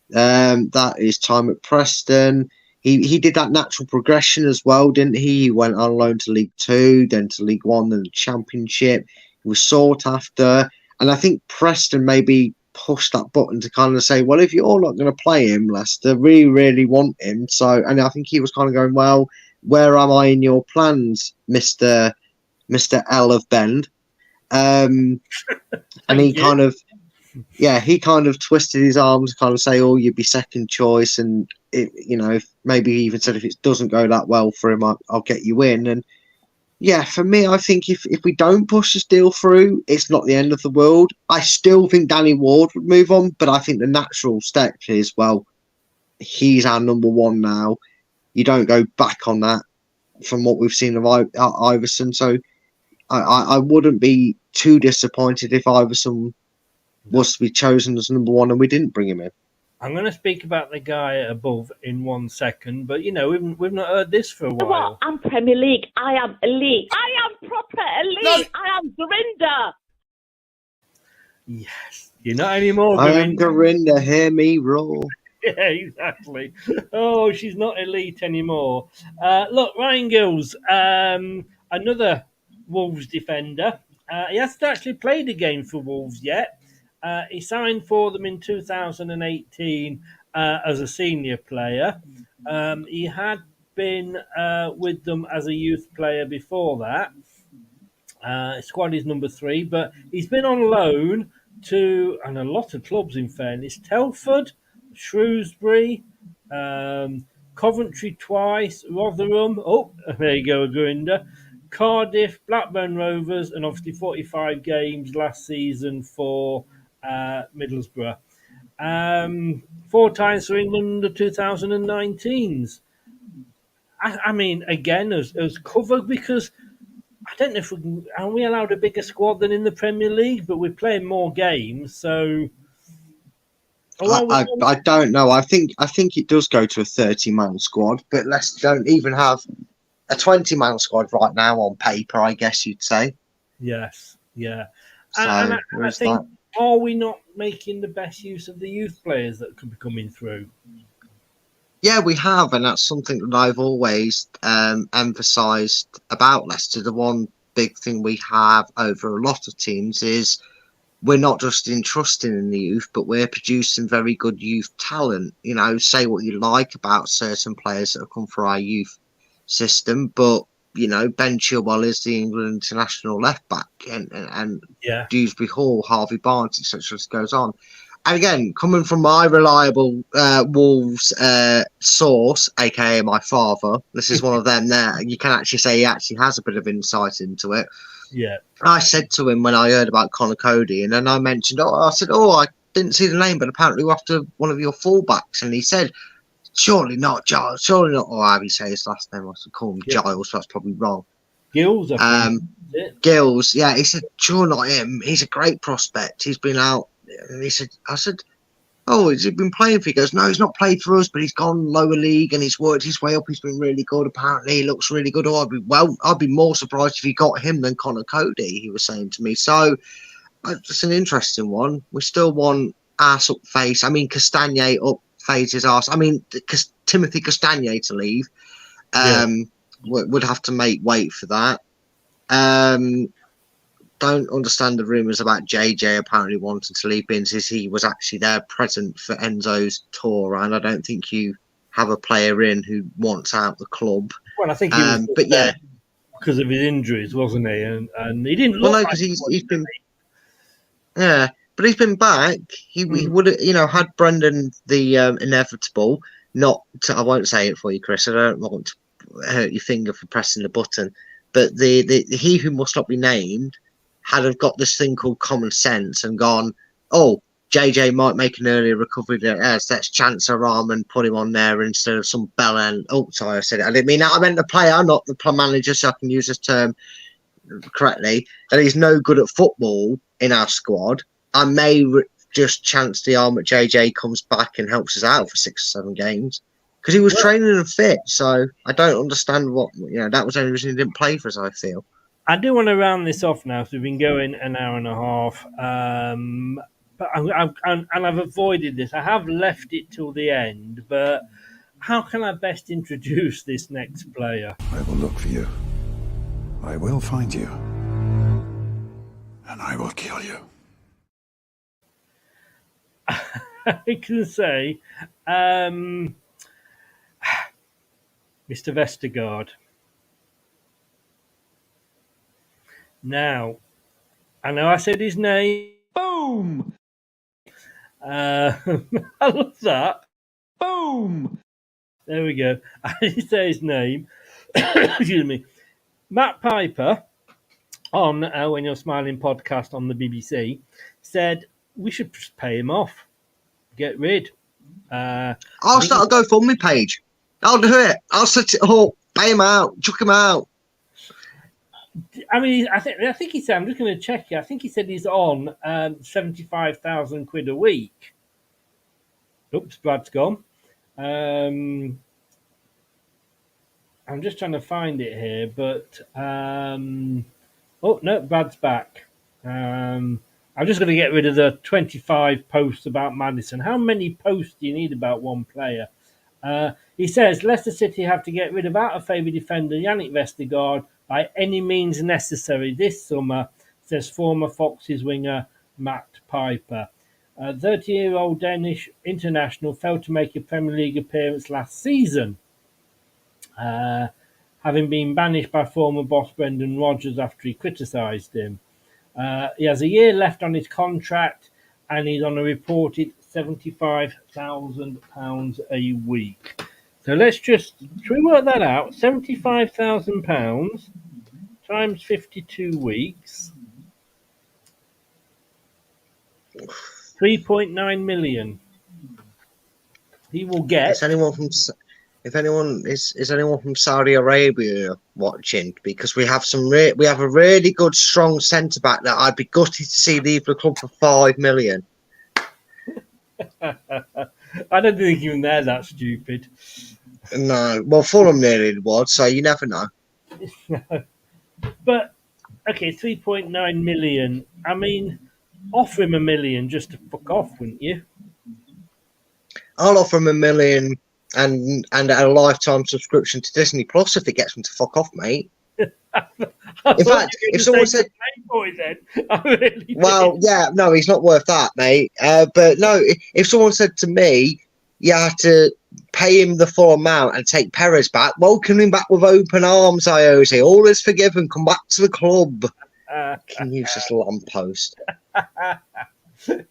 [SPEAKER 5] that his time at Preston. He did that natural progression as well, didn't he? He went on loan to League 2, then to League 1, then the Championship. He was sought after. And I think Preston maybe pushed that button to kind of say, well, if you're not going to play him, Leicester, we really want him. So, and I think he was kind of going, well, where am I in your plans, Mr. L of Bend? And he kind of twisted his arms, kind of say, oh, you'd be second choice. And, if maybe he even said, if it doesn't go that well for him, I'll get you in. And, Yeah, for me, I think if we don't push this deal through, it's not the end of the world. I still think Danny Ward would move on, but I think the natural step is, well, he's our number one now. You don't go back on that from what we've seen of Iverson. So I wouldn't be too disappointed if Iverson was to be chosen as number one and we didn't bring him in.
[SPEAKER 6] I'm going to speak about the guy above in 1 second, but we've not heard this for a while.
[SPEAKER 8] What? I'm Premier League. I am elite. I am proper elite. No. I am Dorinda.
[SPEAKER 6] Yes, you're not anymore.
[SPEAKER 5] I am Dorinda. Hear me roar.
[SPEAKER 6] Yeah, exactly. Oh, she's not elite anymore. Look, Ryan Gills, another Wolves defender. He hasn't actually played a game for Wolves yet. He signed for them in 2018 as a senior player. He had been with them as a youth player before that. Squad is number 3, but he's been on loan to, and a lot of clubs in fairness, Telford, Shrewsbury, Coventry twice, Rotherham, there you go, Grinda, Cardiff, Blackburn Rovers, and obviously 45 games last season for Middlesbrough. 4 times for England under 2019s. I mean, again, as covered, because I don't know if are we allowed a bigger squad than in the Premier League, but we're playing more games, so.
[SPEAKER 5] I don't know. I think it does go to a 30-man squad, but Leicester don't even have a 20-man squad right now on paper, I guess you'd say.
[SPEAKER 6] Yes, yeah.
[SPEAKER 5] So
[SPEAKER 6] and I think, are we not making the best use of the youth players that could be coming through?
[SPEAKER 5] Yeah, we have, and that's something that I've always emphasised about Leicester. The one big thing we have over a lot of teams is we're not just entrusting in the youth, but we're producing very good youth talent. You know, say what you like about certain players that have come through our youth system, but you know, Ben Chilwell is the England international left back, and Dewsbury Hall, Harvey Barnes, etc. goes on. And again, coming from my reliable Wolves source, aka my father, this is one of them there. You can actually say he actually has a bit of insight into it.
[SPEAKER 6] Yeah.
[SPEAKER 5] I said to him when I heard about Connor Cody, and then I mentioned, I didn't see the name, but apparently we're after one of your fullbacks. And he said, surely not Giles, surely not, or how do you say his last name? I should call him Giles, so that's probably wrong.
[SPEAKER 6] Gills, I think.
[SPEAKER 5] Gills, yeah. He said, sure, not him. He's a great prospect. He's been out. And I said, oh, has he been playing for you? He goes, no, he's not played for us, but he's gone lower league and he's worked his way up. He's been really good. Apparently, he looks really good. I'd be more surprised if he got him than Connor Cody, he was saying to me. So it's an interesting one. We still want ass up face. I mean, Castagne up face his ass. I mean, Timothy Castagne to leave. Would have to wait for that. Don't understand the rumours about JJ apparently wanting to leave in, since he was actually there present for Enzo's tour, and I don't think you have a player in who wants out the club.
[SPEAKER 6] Well, I think he was because of his injuries, wasn't he? And he didn't look. Well, no, because
[SPEAKER 5] he's been. Yeah, but he's been back. He would have, had Brendan the inevitable. I won't say it for you, Chris. I don't want to hurt your finger for pressing the button. But the he who must not be named had have got this thing called common sense and gone, oh, JJ might make an earlier recovery. Let's chance our arm and put him on there instead of some bell. Oh, sorry, I said it. I didn't mean that. I meant the player, not the manager, so I can use this term correctly. That he's no good at football in our squad. I may just chance the arm that JJ comes back and helps us out for 6 or 7 games. Because he was training and fit, so I don't understand that was the only reason he didn't play for us, I feel.
[SPEAKER 6] I do want to round this off now, so we've been going an hour and a half. But I've avoided this. I have left it till the end, but how can I best introduce this next player?
[SPEAKER 9] I will look for you. I will find you. And I will kill you.
[SPEAKER 6] I can say, Mr. Vestergaard. Now, I know I said his name. Boom! I love that. Boom! There we go. I didn't say his name. Excuse me. Matt Piper on When You're Smiling podcast on the BBC said we should just pay him off, get rid.
[SPEAKER 5] I'll start a GoFundMe page. I'll do it. I'll set it up, pay him out, chuck him out.
[SPEAKER 6] I mean, I think he said. I'm just going to check it. I think he said he's on 75,000 quid a week. Oops, Brad's gone. I'm just trying to find it here, but oh no, Brad's back. I'm just going to get rid of the 25 posts about Maddison. How many posts do you need about one player? He says Leicester City have to get rid of out-of-favour defender Yannick Vestergaard by any means necessary this summer, says former Foxes winger Matt Piper. 30-year-old Danish international failed to make a Premier League appearance last season, having been banished by former boss Brendan Rodgers after he criticised him. He has a year left on his contract and he's on a reported £75,000 a week. So should we work that out? £75,000 times 52 weeks, 3.9 million. He will get.
[SPEAKER 5] Is anyone from Saudi Arabia watching? Because we have we have a really good, strong centre back that I'd be gutted to see leave the club for $5 million.
[SPEAKER 6] I don't think even they're that stupid.
[SPEAKER 5] No, well, Fulham nearly was, so you never know.
[SPEAKER 6] But okay, 3.9 million. I mean, offer him $1 million just to fuck off, wouldn't you?
[SPEAKER 5] I'll offer him $1 million and a lifetime subscription to Disney Plus if it gets him to fuck off, mate. In fact, if someone said,
[SPEAKER 6] really
[SPEAKER 5] well, yeah, no, he's not worth that, mate. But no, if someone said to me, you have to pay him the full amount and take Perez back, welcome him back with open arms, Iose. All is forgiven. Come back to the club. Can use this lamppost.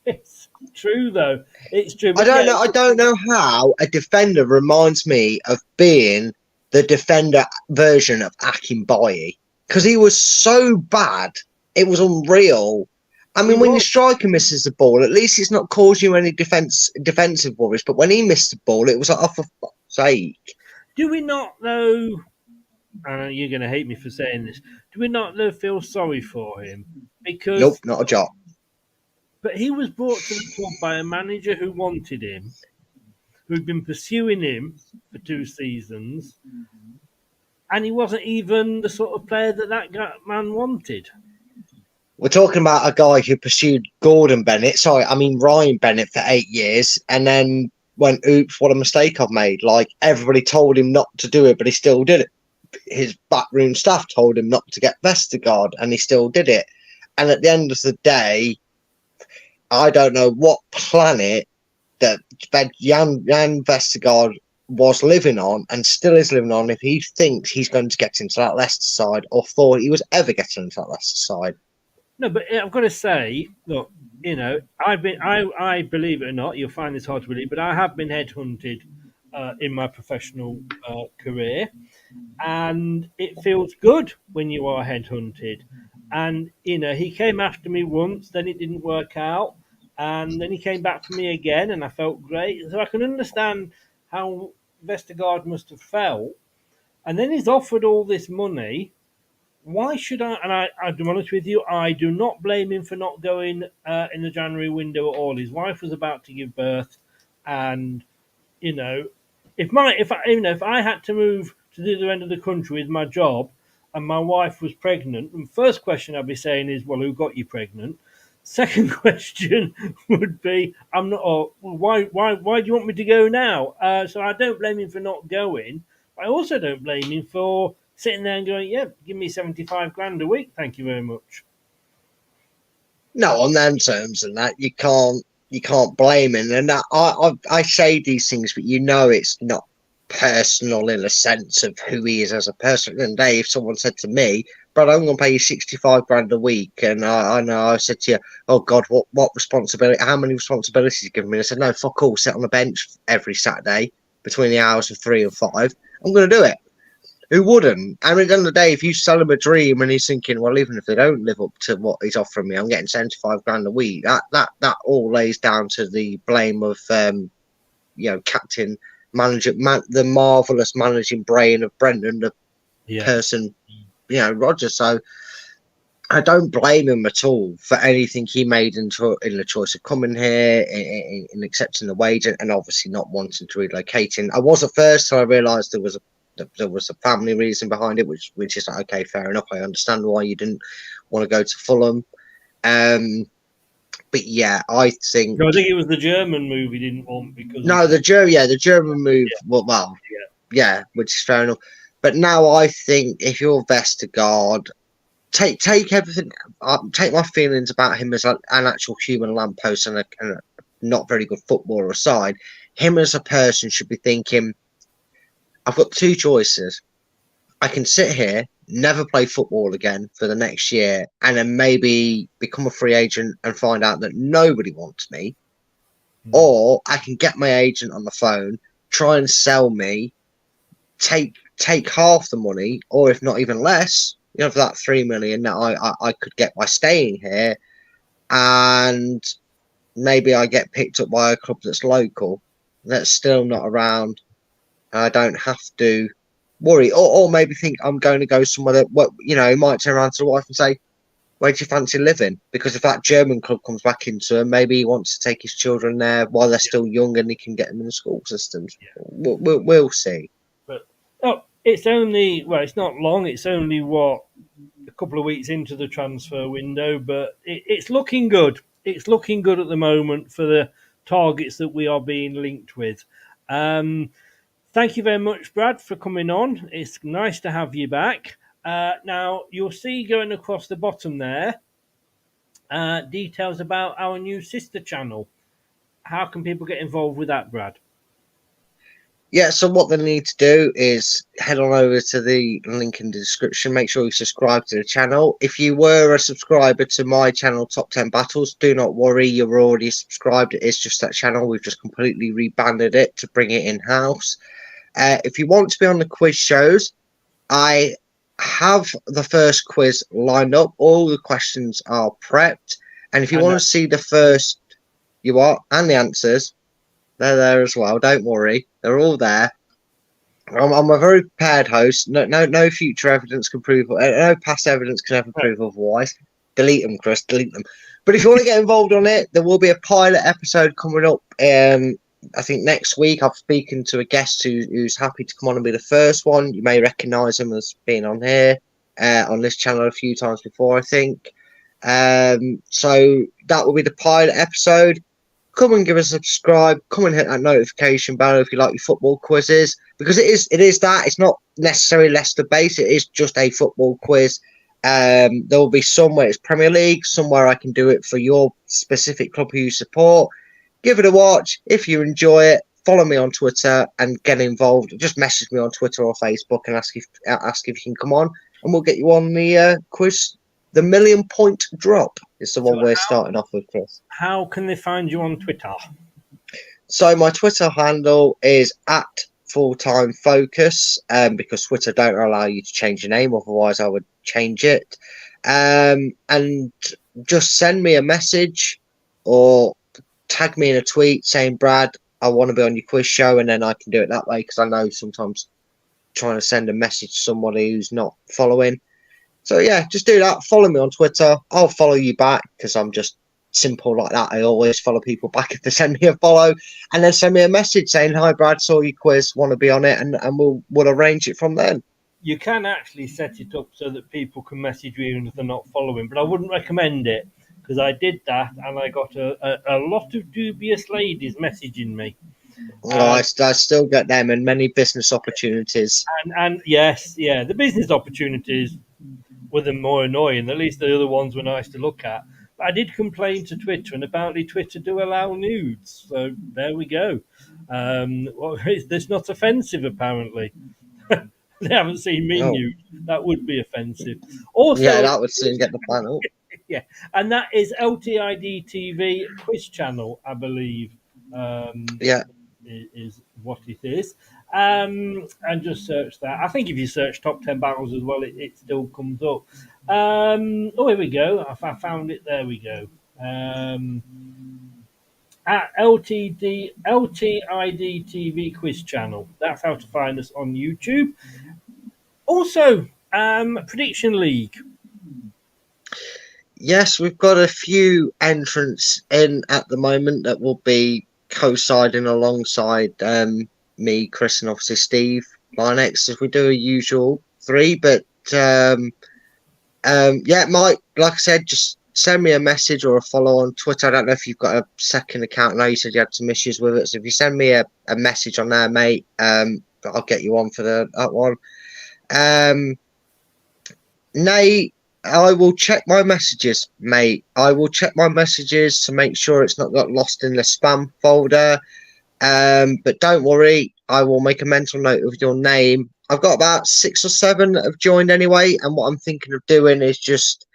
[SPEAKER 6] It's true, though. It's true.
[SPEAKER 5] I don't know how a defender reminds me of being the defender version of Akinbaye, because he was so bad, it was unreal. I mean, when your striker misses the ball, at least it's not causing you any defensive worries. But when he missed the ball, it was like, oh, for fuck's sake.
[SPEAKER 6] Do we not, though? You're going to hate me for saying this. Do we not, though, feel sorry for him? Because
[SPEAKER 5] nope, not a jot.
[SPEAKER 6] But he was brought to the club by a manager who wanted him, who'd been pursuing him for 2 seasons, and he wasn't even the sort of player that man wanted.
[SPEAKER 5] We're talking about a guy who pursued Ryan Bennett for 8 years, and then went, oops, what a mistake I've made. Like, everybody told him not to do it, but he still did it. His backroom staff told him not to get Vestergaard, and he still did it. And at the end of the day, I don't know what planet that Jan Vestergaard was living on and still is living on if he thinks he's going to get into that Leicester side or thought he was ever getting into that Leicester side.
[SPEAKER 6] No, but I've got to say, look, you know, I believe it or not, you'll find this hard to believe, but I have been headhunted in my professional career, and it feels good when you are headhunted. And, you know, he came after me once, then it didn't work out, and then he came back for me again, and I felt great. So I can understand how Vestergaard must have felt. And then he's offered all this money. Why should I? And I'll be honest with you, I do not blame him for not going in the January window at all. His wife was about to give birth, and you know, if I had to move to the other end of the country with my job, and my wife was pregnant, the first question I'd be saying is, "Well, who got you pregnant?" Second question would be, "I'm not. Oh, why do you want me to go now?" So I don't blame him for not going. I also don't blame him for sitting there and going, yeah, give me 75 grand a week. Thank you very much.
[SPEAKER 5] No, on them terms and that, you can't blame him. And that, I say these things, but you know it's not personal in a sense of who he is as a person. And Dave, if someone said to me, "Brad, I'm going to pay you 65 grand a week," and I said to you, "Oh God, what responsibility? How many responsibilities you giving me?" I said, "No, fuck all. Sit on the bench every Saturday between the hours of 3 and 5. I'm going to do it." Who wouldn't? I mean, at the end of the day, if you sell him a dream and he's thinking, well, even if they don't live up to what he's offering me, I'm getting 75 grand a week. That all lays down to the blame of captain, manager, the marvelous managing brain of Brendan, the person, Roger. So I don't blame him at all for anything he made in the choice of coming here, in accepting the wage, and obviously not wanting to relocate. I was at first, so I realised there was a family reason behind it, which is like, okay, fair enough. I understand why you didn't want to go to Fulham. But yeah, I think
[SPEAKER 6] it was the German move he didn't want because
[SPEAKER 5] the German move. Yeah, which is fair enough. But now I think if you're Vestergaard, take everything. Take my feelings about him as an actual human lamppost and a not very good footballer aside. Him as a person should be thinking, I've got two choices. I can sit here, never play football again for the next year, and then maybe become a free agent and find out that nobody wants me. Or I can get my agent on the phone, try and sell me, take half the money, or if not even less, for that 3 million that I could get by staying here, and maybe I get picked up by a club that's local, that's still not around. I don't have to worry, or maybe think I'm going to go somewhere that, he might turn around to the wife and say, where do you fancy living? Because if that German club comes back into him, maybe he wants to take his children there while they're still young and he can get them in the school systems. Yeah. We'll see.
[SPEAKER 6] But it's not long. It's only a couple of weeks into the transfer window, but it's looking good. It's looking good at the moment for the targets that we are being linked with. Thank you very much, Brad, for coming on. It's nice to have you back. Now, you'll see going across the bottom there, details about our new sister channel. How can people get involved with that, Brad?
[SPEAKER 5] Yeah, so what they need to do is head on over to the link in the description. Make sure you subscribe to the channel. If you were a subscriber to my channel, Top 10 Battles, do not worry. You're already subscribed. It's just that channel. We've just completely rebanded it to bring it in-house. If you want to be on the quiz shows, I have the first quiz lined up. All the questions are prepped. And if you want to see the first, and the answers, they're there as well. Don't worry. They're all there. I'm a very prepared host. No future evidence can prove, no past evidence can ever prove otherwise. Delete them, Chris. Delete them. But if you want to get involved on it, there will be a pilot episode coming up. I think next week. I'm speaking to a guest who's happy to come on and be the first one. You may recognise him as being on here, on this channel a few times before, I think. So that will be the pilot episode. Come and give us a subscribe. Come and hit that notification bell if you like your football quizzes, because it is that. It's not necessarily Leicester based. It is just a football quiz. There will be somewhere it's Premier League, somewhere I can do it for your specific club who you support. Give it a watch. If you enjoy it, follow me on Twitter and get involved. Just message me on Twitter or Facebook and ask if you can come on, and we'll get you on the quiz. The 1 million point drop is the one we're starting off with, Chris.
[SPEAKER 6] How can they find you on Twitter?
[SPEAKER 5] So my Twitter handle is @fulltimefocus, because Twitter don't allow you to change your name. Otherwise, I would change it. And just send me a message or tag me in a tweet saying, Brad, I want to be on your quiz show, and then I can do it that way, because I know sometimes trying to send a message to somebody who's not following. So yeah, just do that. Follow me on Twitter. I'll follow you back because I'm just simple like that. I always follow people back if they send me a follow, and then send me a message saying, hi Brad, saw your quiz, want to be on it, and we'll arrange it from then.
[SPEAKER 6] You can actually set it up so that people can message you even if they're not following, but I wouldn't recommend it, because I did that and I got a lot of dubious ladies messaging me.
[SPEAKER 5] I still get them, and many business opportunities.
[SPEAKER 6] And yes, the business opportunities were the more annoying. At least the other ones were nice to look at. But I did complain to Twitter, and apparently Twitter do allow nudes. So there we go. That's not offensive, apparently. They haven't seen me nude. That would be offensive. Also,
[SPEAKER 5] that would soon get the plan up.
[SPEAKER 6] Yeah, and that is LTID TV quiz channel, I believe. is what it is. And just search that. I think if you search top 10 battles as well, it still comes up. Here we go. I found it. There we go. At LTID TV quiz channel. That's how to find us on YouTube. Also, Prediction League.
[SPEAKER 5] Yes, we've got a few entrants in at the moment that will be coinciding alongside me, Chris, and obviously Steve, Lynex, as we do a usual 3. But yeah, Mike, like I said, just send me a message or a follow on Twitter. I don't know if you've got a second account. I know you said you had some issues with it. So if you send me a message on there, mate, I'll get you on for that one. Nate, I will check my messages, mate. I will check my messages to make sure it's not got lost in the spam folder. But don't worry, I will make a mental note of your name. I've got about 6 or 7 that have joined anyway, and what I'm thinking of doing is just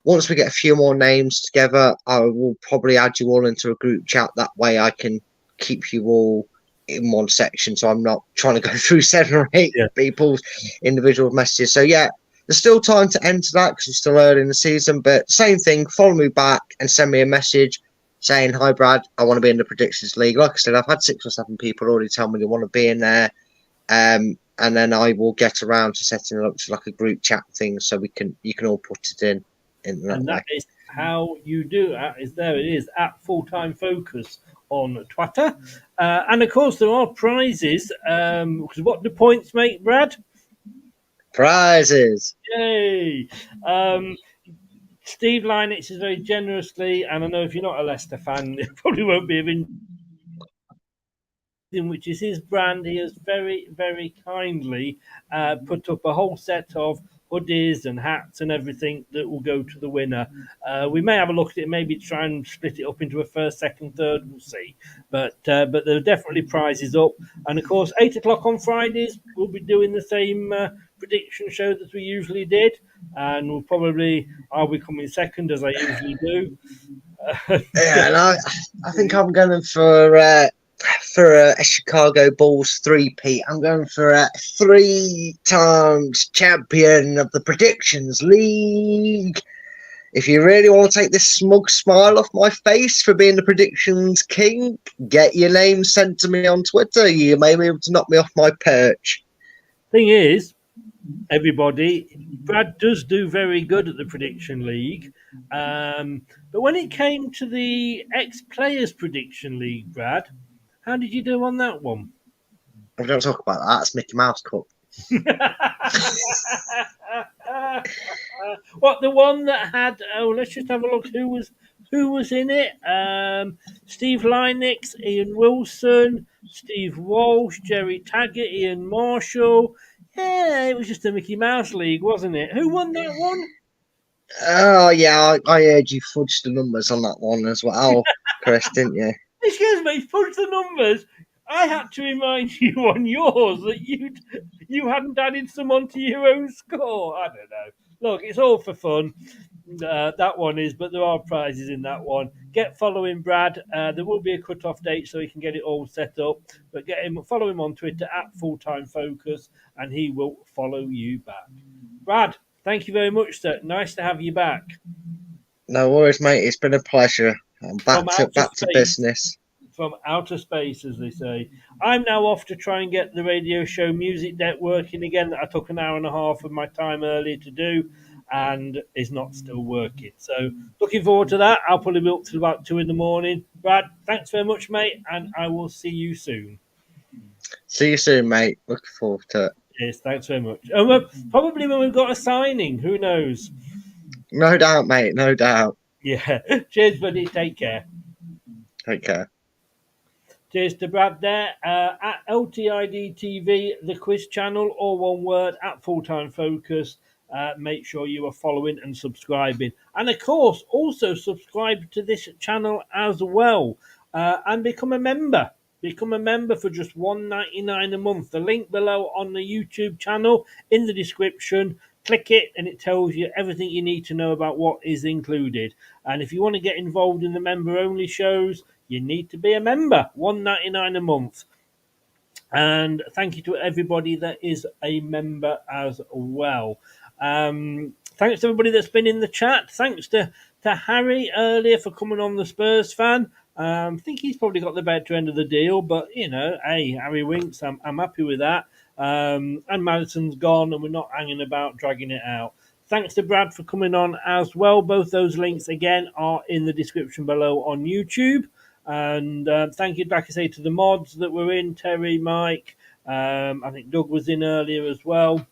[SPEAKER 5] once we get a few more names together, I will probably add you all into a group chat. That way I can keep you all in one section, so I'm not trying to go through 7 or 8 people's individual messages. So yeah, there's still time to enter that because it's still early in the season, but same thing, follow me back and send me a message saying, hi, Brad, I want to be in the Predictions League. Like I said, I've had 6 or 7 people already tell me they want to be in there, and then I will get around to setting it up to like a group chat thing so you can all put it in that
[SPEAKER 6] and
[SPEAKER 5] way.
[SPEAKER 6] That is how you do it. There it is, at Full-Time Focus on Twitter. And, of course, there are prizes. Because what do points make, Brad?
[SPEAKER 5] Prizes.
[SPEAKER 6] Yay! Steve Lynex is very generously, and I know if you're not a Leicester fan, it probably won't be of interest, which is his brand. He has very, very kindly put up a whole set of hoodies and hats and everything that will go to the winner. We may have a look at it, maybe try and split it up into a first, second, third. We'll see. But there are definitely prizes up. And of course, 8 o'clock on Fridays, we'll be doing the same prediction show that we usually did. And I'll be coming second as I usually do.
[SPEAKER 5] Yeah, and I think I'm going for a Chicago Bulls 3-peat. I'm going for a 3 times champion of the Predictions League. If you really want to take this smug smile off my face for being the Predictions King, get your name sent to me on Twitter. You may be able to knock me off my perch.
[SPEAKER 6] Thing is, everybody, Brad does do very good at the Prediction League. But when it came to the ex-players Prediction League, Brad, how did you do on that one?
[SPEAKER 5] We don't talk about that. It's Mickey Mouse Cup.
[SPEAKER 6] What, the one that had? Oh, let's just have a look. Who was in it? Steve Lynex, Ian Wilson, Steve Walsh, Jerry Taggart, Ian Marshall. Yeah, it was just a Mickey Mouse League, wasn't it? Who won that one?
[SPEAKER 5] Oh yeah, I heard you fudge the numbers on that one as well, Chris, didn't you?
[SPEAKER 6] Excuse me, fudge the numbers. I had to remind you on yours that you hadn't added someone to your own score. I don't know. Look, it's all for fun. That one is, but there are prizes in that one. Get following Brad. There will be a cut-off date so he can get it all set up. But follow him on Twitter at Full-Time Focus, and he will follow you back. Brad, thank you very much, sir. Nice to have you back.
[SPEAKER 5] No worries, mate. It's been a pleasure. I'm back to business.
[SPEAKER 6] From outer space, as they say. I'm now off to try and get the radio show Music Deck working again that I took an hour and a half of my time earlier to do and is not still working. So looking forward to that. I'll probably be up to about 2 in the morning. Brad, thanks very much, mate, and I will see you soon.
[SPEAKER 5] See you soon, mate. Looking forward to it.
[SPEAKER 6] Yes, thanks very much. And probably when we've got a signing, who knows?
[SPEAKER 5] No doubt, mate. No doubt.
[SPEAKER 6] Yeah. Cheers, buddy. Take care.
[SPEAKER 5] Take care.
[SPEAKER 6] Cheers to Brad there. At LTID TV, the quiz channel, all one word, at Full-Time Focus. Make sure you are following and subscribing. And, of course, also subscribe to this channel as well and become a member. Become a member for just $1.99 a month. The link below on the YouTube channel in the description. Click it and it tells you everything you need to know about what is included. And if you want to get involved in the member-only shows, you need to be a member. $1.99 a month. And thank you to everybody that is a member as well. Thanks to everybody that's been in the chat. Thanks to Harry earlier for coming on, the Spurs fan. I think he's probably got the better end of the deal, but, hey, Harry Winks, I'm happy with that. And Maddison's gone, and we're not hanging about, dragging it out. Thanks to Brad for coming on as well. Both those links, again, are in the description below on YouTube. And thank you, like I say, to the mods that were in, Terry, Mike. I think Doug was in earlier as well.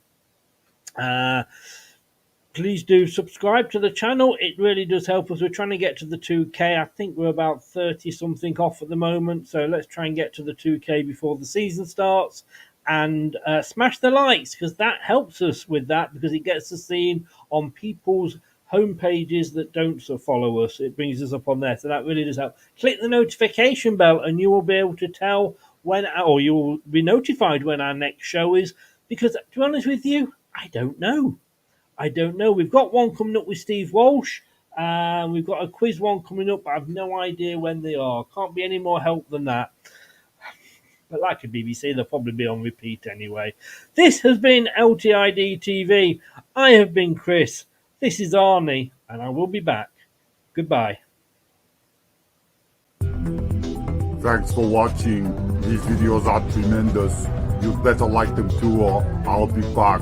[SPEAKER 6] Please do subscribe to the channel. It really does help us. We're trying to get to the 2K. I think we're about 30-something off at the moment. So let's try and get to the 2K before the season starts. And smash the likes, because that helps us with that, because it gets us seen on people's home pages that don't follow us. It brings us up on there. So that really does help. Click the notification bell and you will be able to tell when, or you will be notified when our next show is. Because, to be honest with you, I don't know. We've got one coming up with Steve Walsh. We've got a quiz one coming up, but I have no idea when they are. Can't be any more help than that. But like a BBC, they'll probably be on repeat anyway. This has been LTID TV. I have been Chris. This is Arnie, and I will be back. Goodbye.
[SPEAKER 10] Thanks for watching. These videos are tremendous. You better like them too, or I'll be back.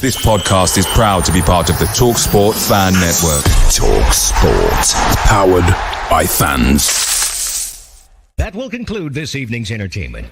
[SPEAKER 11] This podcast is proud to be part of the TalkSport Fan Network. TalkSport. Powered by fans.
[SPEAKER 12] That will conclude this evening's entertainment.